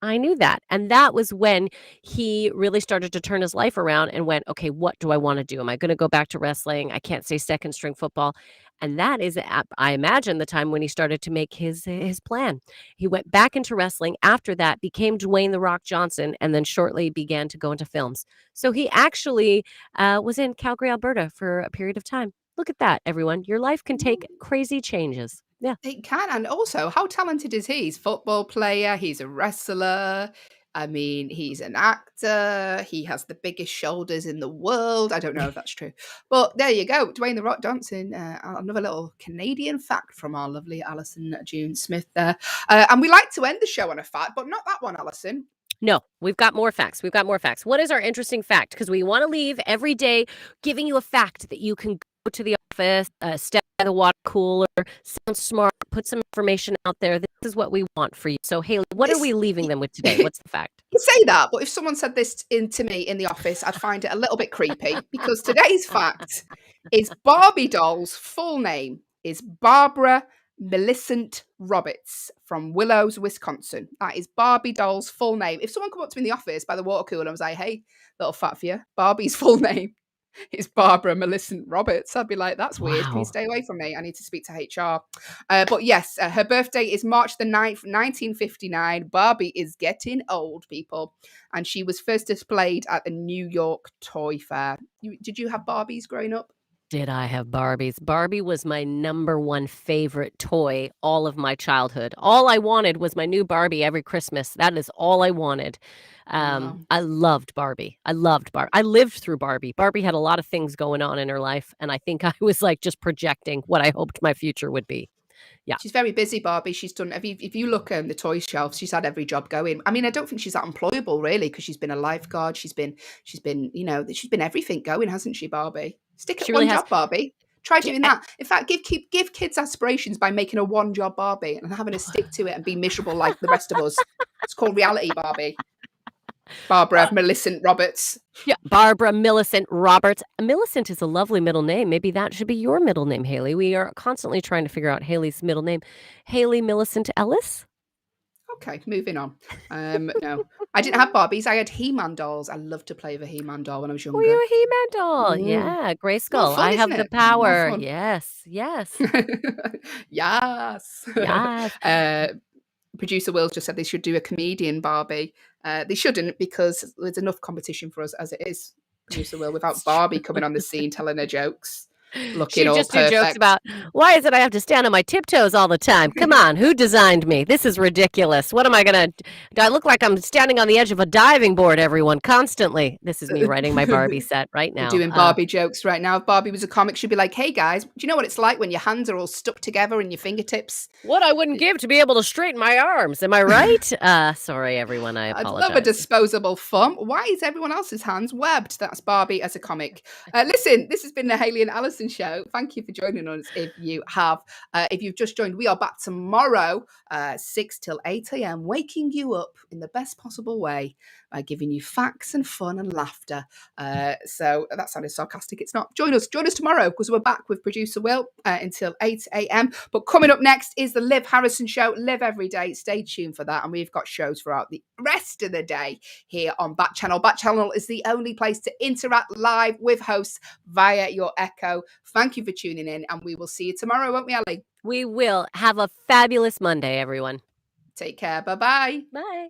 I knew that. And that was when he really started to turn his life around and went, okay, what do I want to do? Am I going to go back to wrestling? I can't say second string football. And that is, I imagine, the time when he started to make his plan. He went back into wrestling. After that, became Dwayne The Rock Johnson, and then shortly began to go into films. So he actually was in Calgary, Alberta for a period of time. Look at that, everyone. Your life can take crazy changes. Yeah.
It can. And also, how talented is he? He's a football player. He's a wrestler. I mean, he's an actor. He has the biggest shoulders in the world. I don't know if that's true. But there you go. Dwayne The Rock Johnson. Another little Canadian fact from our lovely Allyson June Smith there. And we like to end the show on a fact, but not that one, Allyson.
No, we've got more facts. What is our interesting fact? Because we want to leave every day giving you a fact that you can go to the office, step by the water cooler, sound smart, put some information out there. This is what we want for you. So, Hayley, what are we leaving them with today? What's the fact?
You say that, but if someone said this to me in the office, I'd find it a little bit creepy because today's fact is Barbie doll's full name is Barbara Millicent Roberts from Willows, Wisconsin. That is Barbie doll's full name. If someone come up to me in the office by the water cooler and was like, hey, little fact for you, Barbie's full name is Barbara Millicent Roberts, I'd be like, that's weird. Can
Wow.
you stay away from me? I need to speak to HR. But yes, her birthday is March the 9th, 1959. Barbie is getting old, people. And she was first displayed at the New York Toy Fair. Did you have Barbies growing up?
Did I have Barbies? Barbie was my number one favorite toy all of my childhood. All I wanted was my new Barbie every Christmas. That is all I wanted.
Wow.
I loved Barbie. I lived through Barbie. Barbie had a lot of things going on in her life, and I think I was like just projecting what I hoped my future would be. Yeah.
She's very busy, Barbie. She's done, if you look on the toy shelf, she's had every job going. I mean, I don't think she's that employable really, because she's been a lifeguard. She's been, she's been everything going, hasn't she, Barbie? Stick at
She really
one
has.
job, Barbie. Try doing that. In fact, give kids aspirations by making a one job Barbie and having to stick to it and be miserable like the rest of us. It's called reality, Barbie. Barbara Millicent Roberts.
Yeah, Barbara Millicent Roberts. Millicent is a lovely middle name. Maybe that should be your middle name, Hayley. We are constantly trying to figure out Hayley's middle name. Hayley Millicent Ellis?
Okay, moving on. No, I didn't have Barbies. I had He-Man dolls. I loved to play with a He-Man doll when I was younger.
Were you a He-Man doll?
Mm.
Yeah,
More
Grayskull.
fun,
I have
isn't
the
it? More
power.
fun.
Yes.
Yes.
Yes.
Producer Will just said they should do a comedian Barbie. They shouldn't, because there's enough competition for us as it is, Producer Will, without Barbie coming on the scene telling her jokes. looking
She'd
all
just do jokes
perfect.
about, why is it I have to stand on my tiptoes all the time? Come on, who designed me? This is ridiculous. What am I going to do? I look like I'm standing on the edge of a diving board, everyone, constantly. This is me writing my Barbie set right
We're
now.
doing Barbie jokes right now. If Barbie was a comic, she'd be like, hey guys, do you know what it's like when your hands are all stuck together in your fingertips?
What I wouldn't give to be able to straighten my arms. Am I right? Sorry, everyone. I
I'd
apologize.
love a disposable thumb. Why is everyone else's hands webbed? That's Barbie as a comic. Listen, this has been the Hayley and Allyson show. Thank you for joining us. If you've just joined, we are back tomorrow, 6 till 8 a.m., waking you up in the best possible way by giving you facts and fun and laughter. So that sounded sarcastic. It's not. Join us tomorrow because we're back with producer Will until 8 a.m. But coming up next is the Liv Harrison show. Live every day. Stay tuned for that. And we've got shows throughout the rest of the day here on Backchannel. Backchannel is the only place to interact live with hosts via your Echo. Thank you for tuning in, and we will see you tomorrow, won't we, Allie?
We will. Have a fabulous Monday, everyone.
Take care. Bye-bye.
Bye.